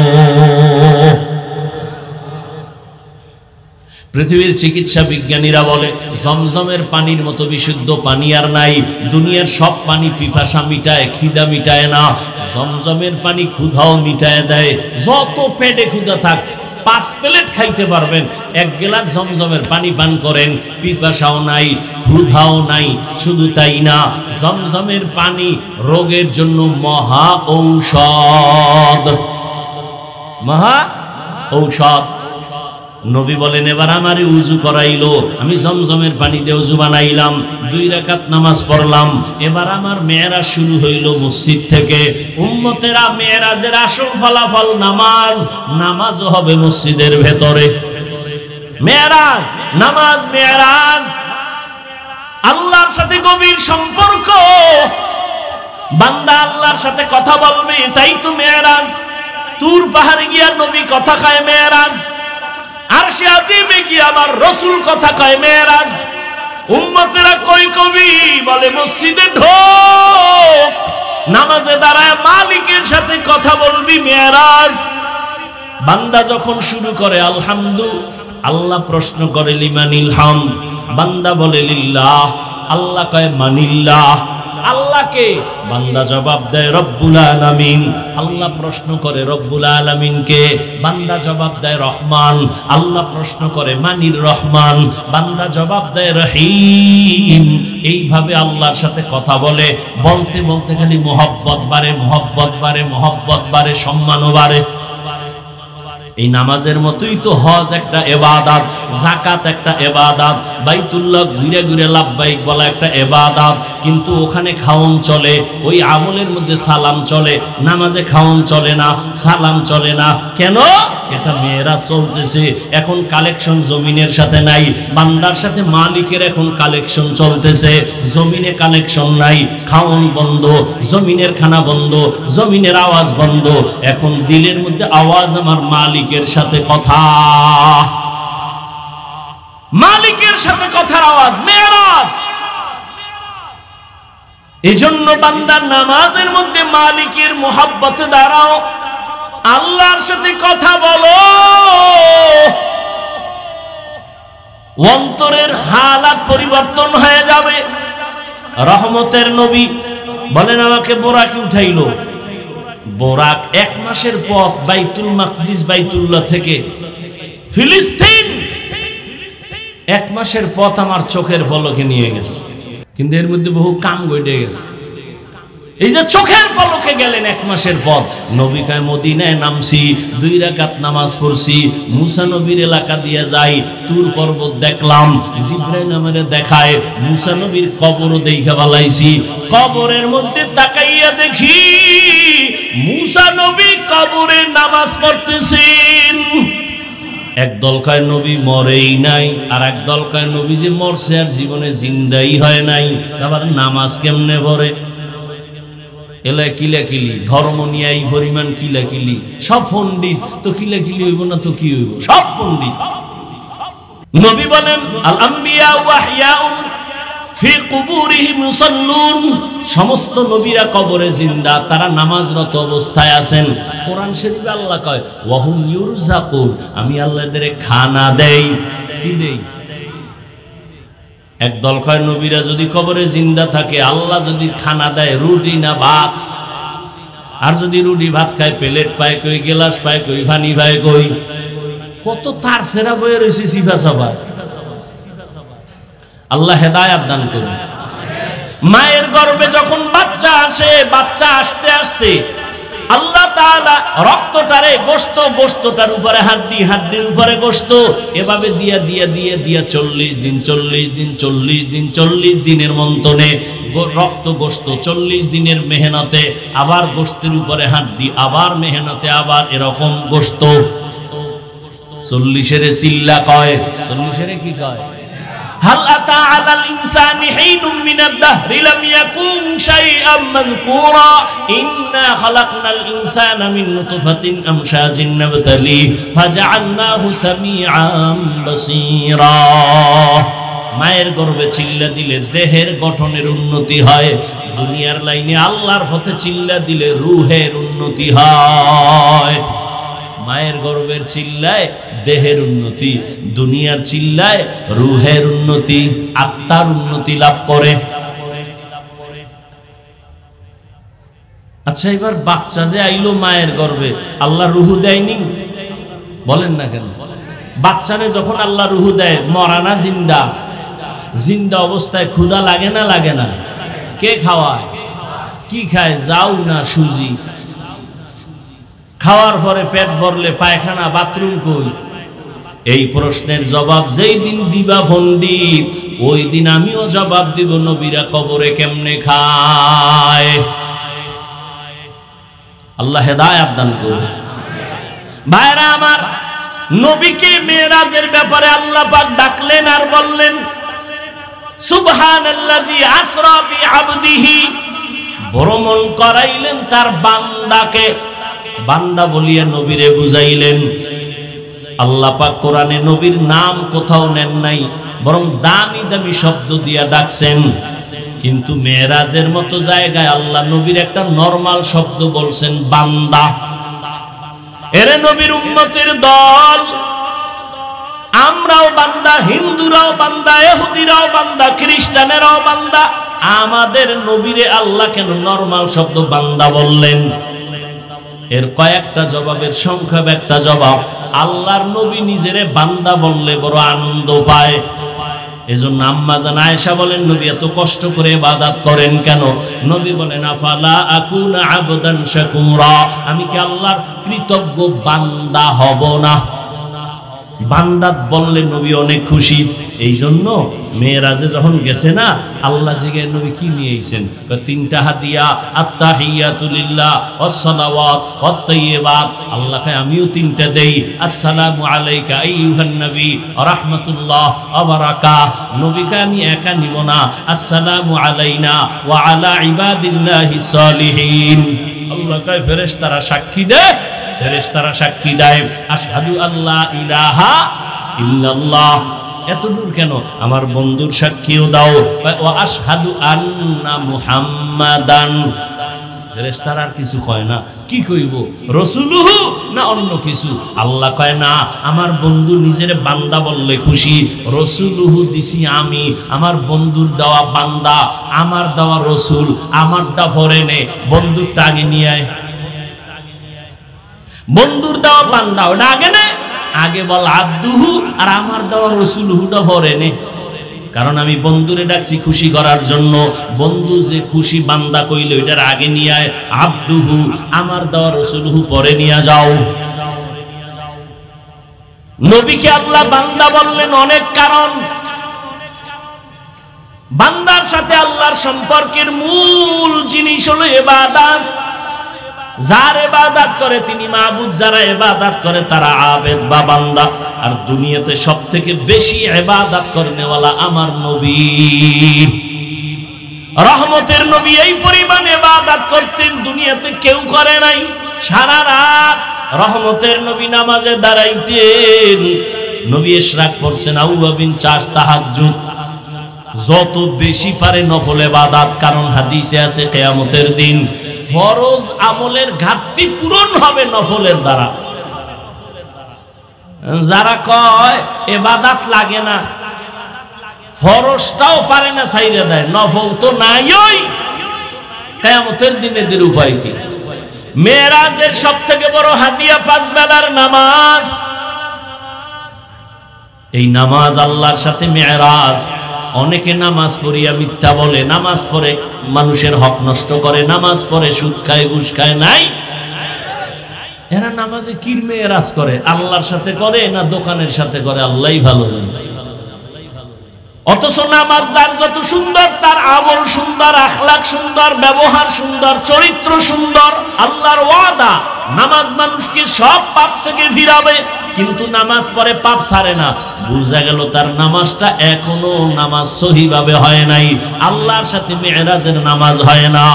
পৃথিবীর চিকিৎসা বিজ্ঞানীরা বলে জমজমের পানির মতো বিশুদ্ধ পানি আর নাই। দুনিয়ার সব পানি পিপাসা মিটায়, খিদা মিটায় না। জমজমের পানি ক্ষুধাও মিটায় দেয়। যত পেটে ক্ষুধা থাক, 5 প্লেট খাইতে পারবেন, 1 গ্লাস জমজমের পানি পান করেন, পিপাসাও নাই, ক্ষুধাও নাই। শুধু তাই না, জমজমের পানি রোগের জন্য মহা ঔষধ, মহা ঔষধ। নবী বলেন, এবার আমারে উযু করাইলো, আমি জমজমের পানি দিয়ে উযু বানাইলাম, 2 রাকাত নামাজ পড়লাম। এবার আমার মেরাজ শুরু হইল মসজিদ থেকে। উম্মতেরা, মেরাজের আসল ফলাফল নামাজ, নামাজও হবে মসজিদের ভেতরে। মেরাজ, নামাজ, মেরাজ আল্লাহর সাথে গভীর সম্পর্ক। বান্দা আল্লাহর সাথে কথা বলবে, তাই তো মেরাজ। তুর পাহাড়ে গিয়া নবী কথা কয়, মেরাজ। আরশে আজিমে কি আমার রাসূল কথা কয়, মেরাজ। উম্মতেরা কই কবি বলে, মসজিদে ঢোক, নামাজে দাঁড়ায় মালিকের সাথে কথা বলবি, মেরাজ। বান্দা যখন শুরু করে আলহামদু, আল্লাহ প্রশ্ন করে লিমানিল হামদ, বান্দা বলে লিল্লাহ, আল্লাহ কয় মানিল্লাহ। আল্লাহকে বান্দা জবাব দেয় রব্বুল আলামিন। আল্লাহ প্রশ্ন করে রব্বুল আলামিনকে, বান্দা জবাব দেয় রহমান। আল্লাহ প্রশ্ন করে মানির রহমান, বান্দা জবাব দেয় রহিম। এইভাবে আল্লাহর সাথে কথা বলে, বলতে বলতে খালি মোহব্বত বাড়ে, মোহব্বত বাড়ে, মোহব্বত বাড়ে, সম্মানও বাড়ে। এই নামাজের মতোই তো হজ একটা ইবাদত, যাকাত একটা ইবাদত, বাইতুল্লাহ ঘুরে ঘুরে লাব্বাইক বলা একটা ইবাদত। কিন্তু ওখানে খাওন চলে, ওই আমলের মধ্যে সালাম চলে। নামাজে খাওন চলে না, সালাম চলে না। কেন? এটা মেরাজ চলতেছে। এখন কালেকশন জমিনের সাথে নাই, বান্দার সাথে মালিকের এখন কালেকশন চলতেছে। জমিনে কালেকশন নাই, খাওন বন্ধ, জমিনের খানা বন্ধ, জমিনের আওয়াজ বন্ধ। এখন দিলের মধ্যে আওয়াজ আমার মালিকের সাথে কথা, মালিকের সাথে কথার আওয়াজ, মেরাজ। এজন্য বান্দার নামাজের মধ্যে মালিকের মোহাব্বতে দাঁড়াও, আল্লাহর সাথে কথা বলো, অন্তরের হালাত পরিবর্তন হয়ে যাবে। রহমতের নবী বলেন, আমাকে বোরাকে উঠাইলো। বোরাক 1 মাসের পথ, বাইতুল মাকদিস, বাইতুল্লাহ থেকে ফিলিস্তিন 1 মাসের পথ আমার চোখের পলকে নিয়ে গেছে। কিন্তু এর মধ্যে বহু কাম ঘটে গেছে। এই যে চোখের পলকে গেলেন 1 মাসের পথ। নবী কয়, মদিনায় নামছি, 2 রাকাত নামাজ পড়ছি, মুসা নবীর এলাকা দিয়ে যাই, তুর পর্বত দেখলাম, জিবরাইল আমারে দেখায়, মুসা নবীর কবরও দেখা বালাইছি। কবরের মধ্যে তাকাইয়া দেখি মুসা নবী কবরে নামাজ পড়তেছেন। একদল কয় নবী মরেই নাই, আর একদল কয় নবী যে মরছে আর জীবনে জিন্দাই হয় নাই। আবার নামাজ কেমনে পড়ে? এলা কিলাকিলি, ধর্ম নিয়ে এই পরিমাণ কিলাকিলি। সব পণ্ডিত তো কিলাকিলি হইব না তো কি হইব? সব পণ্ডিত। নবী বলেন, আল আম্বিয়া ওয়াহয়াউন ফি কুবুরিহিম ইউসাল্লুন। সমস্ত নবীরা কবরে জিন্দা, তারা নামাজরত অবস্থায় আছেন। কোরআন শরীফে আল্লাহ কয়, ওয়াহুম ইউরজাকুন, আমি আল্লাহ এদের খানা দেই। কি দেই? একদল কয় নবীরা যদি কবরে জিন্দা থাকে, আল্লাহ যদি খানা দেয় রুটি না ভাত। আর যদি রুটি ভাত খায়, প্লেট পায় কই, গেলাস পায় কই, পানি পায় কই। কত তার সেরা বয়ে রয়েছে সিফা সভা। আল্লাহ হেদায়াত দান করুন। মায়ের গর্ভে যখন বাচ্চা আসে, বাচ্চা আসতে আসতে আল্লাহ তাআলা রক্তটারে গোশত, গোশতটার উপরে হাড্ডি, হাড্ডির উপরে গোশত, এভাবে দিয়া দিয়া দিয়া দিয়া 40 দিন 40 দিন 40 দিন 40 দিনের মন্থনে রক্ত গোশত, 40 দিনের মেহনতে আবার গোশতের উপরে হাড্ডি, আবার মেহনতে আবার এরকম গোশত। 40-এর চিল্লা কয়, 40-এর কি কয়? হাল আতা আলাল ইনসানি হিনুম মিনাদ দাহরি লাম ইয়াকুন শাইআম মাযকুরা ইন্না খালাকনাল ইনসানা মিন নুতফাতিন আমশাজিন নাবতালি ফাজআলনাহু সামিআম বাসীরা। মায়ের গর্ভে চিল্লা দিলে দেহের গঠনের উন্নতি হয়, দুনিয়ার লাইনে আল্লাহর পথে চিল্লা দিলে রূহের উন্নতি হয়। মায়ের গর্ভের চিল্লায় দেহের উন্নতি, দুনিয়ার চিল্লায় রূহের উন্নতি, আত্মার উন্নতি লাভ করে। আচ্ছা, এবার বাচ্চা যে আইলো মায়ের গর্ভে, আল্লাহ রুহু দেয়নি? বলেন না কেন? বাচ্চারে যখন আল্লাহ রুহু দেয়, মরা না জিন্দা? জিন্দা অবস্থায় ক্ষুধা লাগে না লাগে না? কে খাওয়ায়? কি খায়? যাও না সুজি? খাওয়ার পরে পেট ভরলে পায়খানা বাথরুম কই? এই প্রশ্নের জবাব যেই দিন দিবা পণ্ডিত, ওই দিন আমিও জবাব দিব নবীরা কবরে কেমনে খায়। আল্লাহ হেদায়েত দান করুন। ভাইরা আমার, নবীকে মেরাজের ব্যাপারে আল্লাহ পাক ডাকলেন আর বললেন সুবহানাল্লাযী আসরা বিআবদিহি, ভ্রমণ করাইলেন তার বান্দাকে। বান্দা বলিয়া নবীরে বুঝাইলেন। আল্লাহ পাক কোরআনে নবীর নাম কোথাও নেন নাই, বরং দামি দামি শব্দ দিয়া ডাকছেন। কিন্তু মেরাজের মতো জায়গায় আল্লাহ নবীর একটা নরমাল শব্দ বলছেন, বান্দা। এরে নবীর উম্মতের দল, আমরাও বান্দা, হিন্দুরাও বান্দা, ইহুদিরাও বান্দা, খ্রিস্টানেরাও বান্দা। আমাদের নবীরে আল্লাহ কেন নরমাল শব্দ বান্দা বললেন? এর কয়েকটা জবাবের সংক্ষেপ একটা জবাব, আল্লাহর নবী নিজেরে বান্দা বললে বড় আনন্দ পায়। এজন্য আম্মা জান আয়েশা বলেন, নবী এত কষ্ট করে ইবাদত করেন কেন? নবী বলেন, আফালা আকুনা আবদান শাকুরা, আমি কি আল্লাহর কৃতজ্ঞ বান্দা হব না? বান্দাত বললে নবী অনেক খুশি। এই জন্য মেরাজে যখন গেছে না, আল্লাহ জিগায় নবী কি নিয়ে আইছেন? তিনটা হাদিয়া, আত্তাহিয়াতু লিল্লাহ ওয়াসসালাওয়াত ওয়াত তাইয়্যিবাত। আল্লাহ কয় আমিও তিনটা দেই। আসসালামু আলাইকা আইয়ুহান নবী ওয়া রাহমাতুল্লাহ ওয়া বারাকাতুহু। নবী কয় আমি একা নিব না, আসসালামু আলাইনা ওয়া আলা ইবাদিল্লাহিস সালিহিন। আল্লাহ কয় ফেরেশতারা সাক্ষী দেয়, ফেরেশতারা সাক্ষী দেয়। আশহাদু আল্লা ইলাহা ইল্লাল্লাহ। এত দূর কেন? আমার বন্ধুর সাক্ষীও দাও। ওয়া আশহাদু আন্না মুহাম্মাদান। ফেরেশতারা আর কিছু কয় না, কি কইব? রাসূলুহু না অন্য কিছু? আল্লাহ কয় না, আমার বন্ধু নিজের বান্দা বললে খুশি। রাসূলুহু দিছি আমি, আমার বন্ধুর দেওয়া বান্দা, আমার দেওয়া রাসূল, আমারটা পরে নে, বন্ধুরটা আগে নিয়ে আয়। বন্ধুর দেওয়া বান্দা ওটা আগে নে, আগে বল আব্দুহু, আর আমার দেওয়া রাসূলুহুটা পরে নে। কারণ আমি বন্ধুরে ডাকছি খুশি করার জন্য। বন্ধু যে খুশি বান্দা কইলে ওইটার আগে নিয়ে আয়। আব্দুহু, আমার দেওয়া রাসূলুহু পরে নিয়ে যাও। নবীকে আল্লাহ বান্দা বললেন অনেক কারণ। বান্দার সাথে আল্লাহর সম্পর্কের মূল জিনিস হলো ইবাদত। যার ইবাদত করে তিনি মাবুদ, যারা ইবাদত করে তারা আবেদ বা বান্দা। আর দুনিয়াতে সবথেকে বেশি ইবাদত করনেওয়ালা আমার নবী। রহমতের নবী এই পরিমাণ ইবাদত করতেন, দুনিয়াতে কেউ করে নাই। সারা রাত রহমতের নবী নামাজে দাঁড়াইতেন। নবী ইশরাক পড়ছেন, আউয়াবিন চাষ, তাহাজ্জুদ, যত বেশি পারে নফল ইবাদত। কারণ হাদিসে আছে কিয়ামতের দিন ফরজ আমলের ঘাটতি পূরণ হবে নফলের দ্বারা। যারা কয় ইবাদত লাগে না, ফরজটাও পারে না, ছাইরে দেয়, নফল তো নাই, কিয়ামতের দিন এদের উপায় কি? মেরাজের সবথেকে বড় হাদিয়া 5 বেলার নামাজ। এই নামাজ আল্লাহর সাথে মেরাজ। অনেকে নামাজ পড়িয়া মিথ্যা বলে, নামাজ পড়ে মানুষের হক নষ্ট করে, নামাজ পড়ে সুদ খায়, ঘুষ খায়। নাই, এরা নামাজে কি মেরাজ করে? আল্লাহর সাথে করে না দোকানের সাথে করে? আল্লাহই ভালো জানে। অথচ নামাজ যার যত সুন্দর, তার আমল সুন্দর, আখলাক সুন্দর, ব্যবহার সুন্দর, চরিত্র সুন্দর। আল্লাহর ওয়াদা, নামাজ মানুষকে সব পাপ থেকে ফিরাবে, কিন্তু নামাজ পড়ে পাপ ছাড়ে না। বুঝা গেল তার নামাজটা এখনো নামাজ সহিভাবে হয় নাই, আল্লাহর সাথে মেরাজের নামাজ হয় না।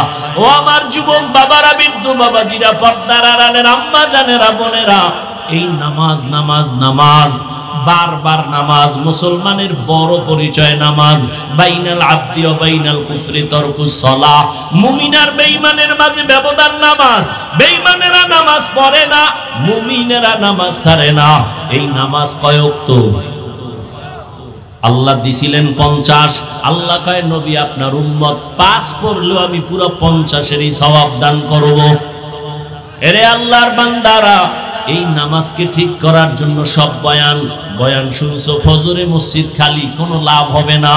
ও আমার যুবক বাবারা, বৃদ্ধ বাবাজিরা, পর্দার আড়ালের আম্মা জানেরা, বোনেরা, এই নামাজ নামাজ নামাজ, বারবার নামাজ মুসলমানের বড় পরিচয়। নামাজ বাইনাল আবদি ওয়া বাইনাল কুফরি তারকুস সালাহ, মুমিন আর বেঈমানের মাঝে ব্যবধান নামাজ। বেঈমানেরা নামাজ পড়ে না, মুমিনেরা নামাজ ছাড়ে না। এই নামাজ কয় ওয়াক্ত? আল্লাহ দিছিলেন 50। আল্লাহ কয় নবী আপনার উম্মত 5 পড়লেও আমি পুরো 50-এরই সওয়াব দান করব। এরে আল্লাহর বান্দারা, এই নামাজকে ঠিক করার জন্য সব বয়ান শুনছো, ফজরে মসজিদ খালি, কোনো লাভ হবে না।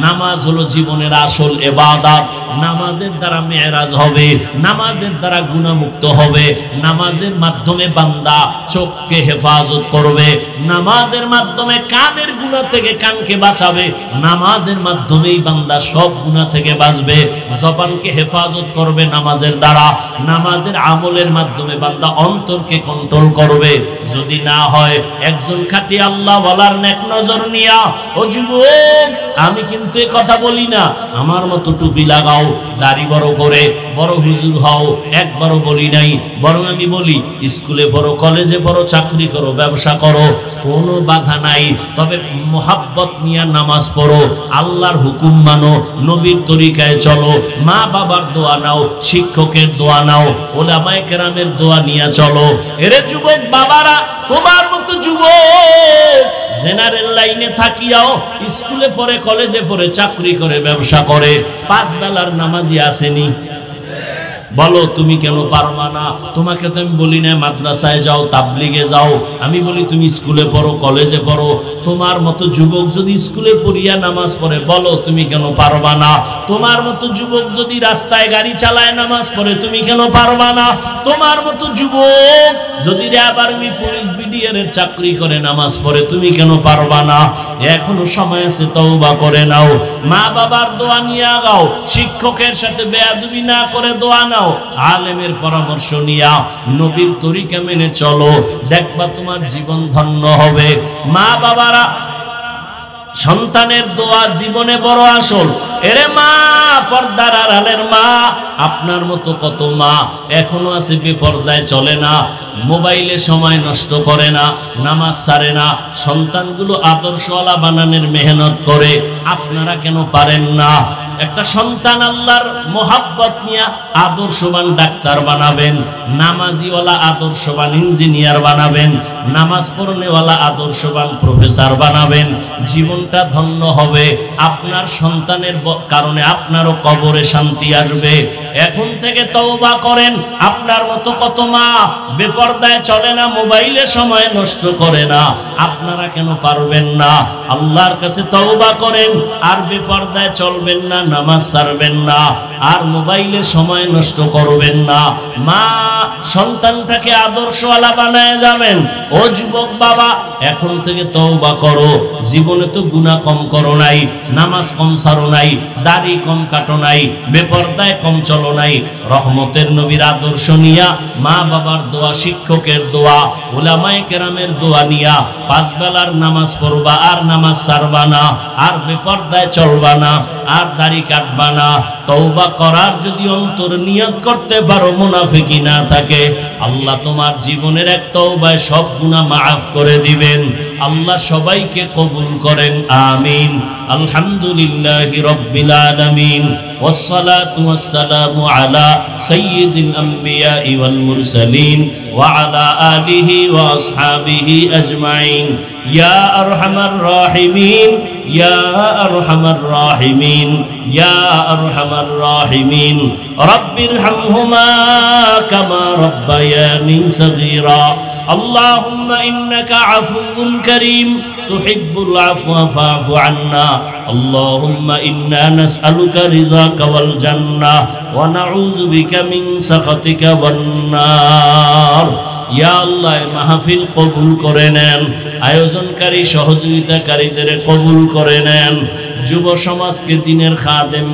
নামাজ হলো জীবনের আসল ইবাদত। নামাজের দ্বারা মেরাজ হবে, নামাজের দ্বারা গুনাহমুক্ত হবে, নামাজের মাধ্যমে বান্দা চোখকে হেফাজত করবে, নামাজের মাধ্যমে কানের গুনাহ থেকে কানকে বাঁচাবে, নামাজের মাধ্যমেই বান্দা সব গুনাহ থেকে বাঁচবে। জবানকে হেফাজত করবে নামাজের দ্বারা, নামাজের আমলের মাধ্যমে বান্দা অন্তরকে কন্ট্রোল করবে। যদি না হয়, একজন খাঁটি আল্লাহ ওয়ালার নেক নজর নিয়া, ও যুবক, আমি কিন্তু এই কথা বলি না আমার মতো টুপি লাগাও, দাড়ি বড় করে বড় হুজুর হও, একবারও বলি নাই। বরং আমি বলি স্কুলে পড়ো, কলেজে পড়ো, চাকরি করো, ব্যবসা করো, কোনো বাধা নাই। তবে মোহাব্বত নিয়ে নামাজ পড়ো, আল্লাহর হুকুম মানো, নবীর তরিকায় চলো, মা বাবার দোয়া নাও, শিক্ষকের দোয়া নাও, ওলামায়ে কেরামের দোয়া নিয়ে চলো। এরে যুবক বাবারা, তোমার মতো যুবক জেনারেল লাইনে থাকিয়াও স্কুলে পড়ে, কলেজে পড়ে, চাকরি করে, ব্যবসা করে, 5 বেলার নামাজি আসেনি? বলো তুমি কেন পারবা না? তোমাকে তো আমি বলি না মাদ্রাসায় যাও, তাবলিগে যাও, আমি বলি তুমি স্কুলে পড়ো, কলেজে পড়ো। তোমার মতো যুবক যদি স্কুলে পড়িয়া নামাজ পড়ে, বলো তুমি কেন পারবা না? তোমার মতো যুবক যদি রাস্তায় গাড়ি চালায় নামাজ পড়ে, তুমি কেন পারবা না? তোমার মতো যুবক যদি র্যাব, আর্মি, পুলিশ, বিডিআর এর চাকরি করে নামাজ পড়ে, তুমি কেন পারবা না? এখনো সময় আছে, তওবা করে নাও, মা বাবার দোয়া নিয়ে গাও, শিক্ষকের সাথে বেয়াদবি না করে দোয়া নাও, আলেমের পরামর্শ নিয়া নবীর তরিকা মেনে চলো, দেখবা তোমার জীবন ধন্য হবে। মা বাবারা, সন্তানের দোয়া জীবনে বড় আসল। এরে মা, পর্দার আড়ালের মা, আপনার মতো কত মা এখনো আছে বেপর্দায় চলে না, মোবাইলে সময় নষ্ট করে না, নামাজ ছাড়ে না, সন্তানগুলো আদর্শওয়ালা বানানোর মেহনত করে। আপনারা কেন পারেন না? একটা সন্তান আল্লাহর মোহাব্বত নিয়ে আদর্শবান ডাক্তার বানাবেন, নামাজিওয়ালা আদর্শবান ইঞ্জিনিয়ার বানাবেন, নামাজ পড়নেওয়ালা আদর্শবান প্রফেসর বানাবেন, জীবনটা ধন্য হবে। আপনার সন্তানের কারণে আপনারও কবরে শান্তি আসবে। এখন থেকে তওবা করেন। আপনার মতো কত মা বেপরদায় চলে না, মোবাইলে সময় নষ্ট করে না, আপনারা কেন পারবেন না? আল্লাহর কাছে তওবা করেন, আর বেপরদায় চলবেন না, নামাজ ছাড়বেন না, আর মোবাইলে সময় নষ্ট করবেন না। মা সন্তানটাকে আদর্শওয়ালা বানায় যাবেন। ও যুবক বাবা, এখন থেকে তওবা করো। জীবনে তো গুনাহ কম করো নাই, নামাজ কম ছাড়ো নাই, দাড়ি কম কাটো নাই, বেপরদায় কম চলো নাই। রহমতের নবীর আদর্শ নিয়া, মা বাবার দোয়া, শিক্ষকের দোয়া, উলামায়ে কেরামের দোয়া নিয়া 5 বেলার নামাজ পড়বা, আর নামাজ ছাড়বা না, আর বেপরদায় চলবা না, আর দাড়ি কাটবা না। তওবা করার যদি অন্তর নিয়ত করতে পারো, মুনাফিকি না থাকে, আল্লাহ তোমার জীবনের এক তওবায় সব গুনাহ মাফ করে দিবেন। আল্লাহ সবাইকে কবুল করেন, আমিন। আলহামদুলিল্লাহি রাব্বিল আলামিন, والصلاة والسلام على سيد الأنبياء والمرسلين وعلى آله وأصحابه أجمعين يا أرحم الراحمين يا أرحم الراحمين يا أرحم الراحمين رب ارحمهما كما ربياني صغيرا اللهم إنك عفو كريم تحب العفو فاعف عنا اللهم إنا نسألك رضاك والجنة ونعوذ بك من سخطك والنار يا الله মাহফিল কবুল করে নেন, আয়োজনকারী সহযোগিতাকারীদের কবুল করে নেন, যুব সমাজকে দ্বীনের খাদেম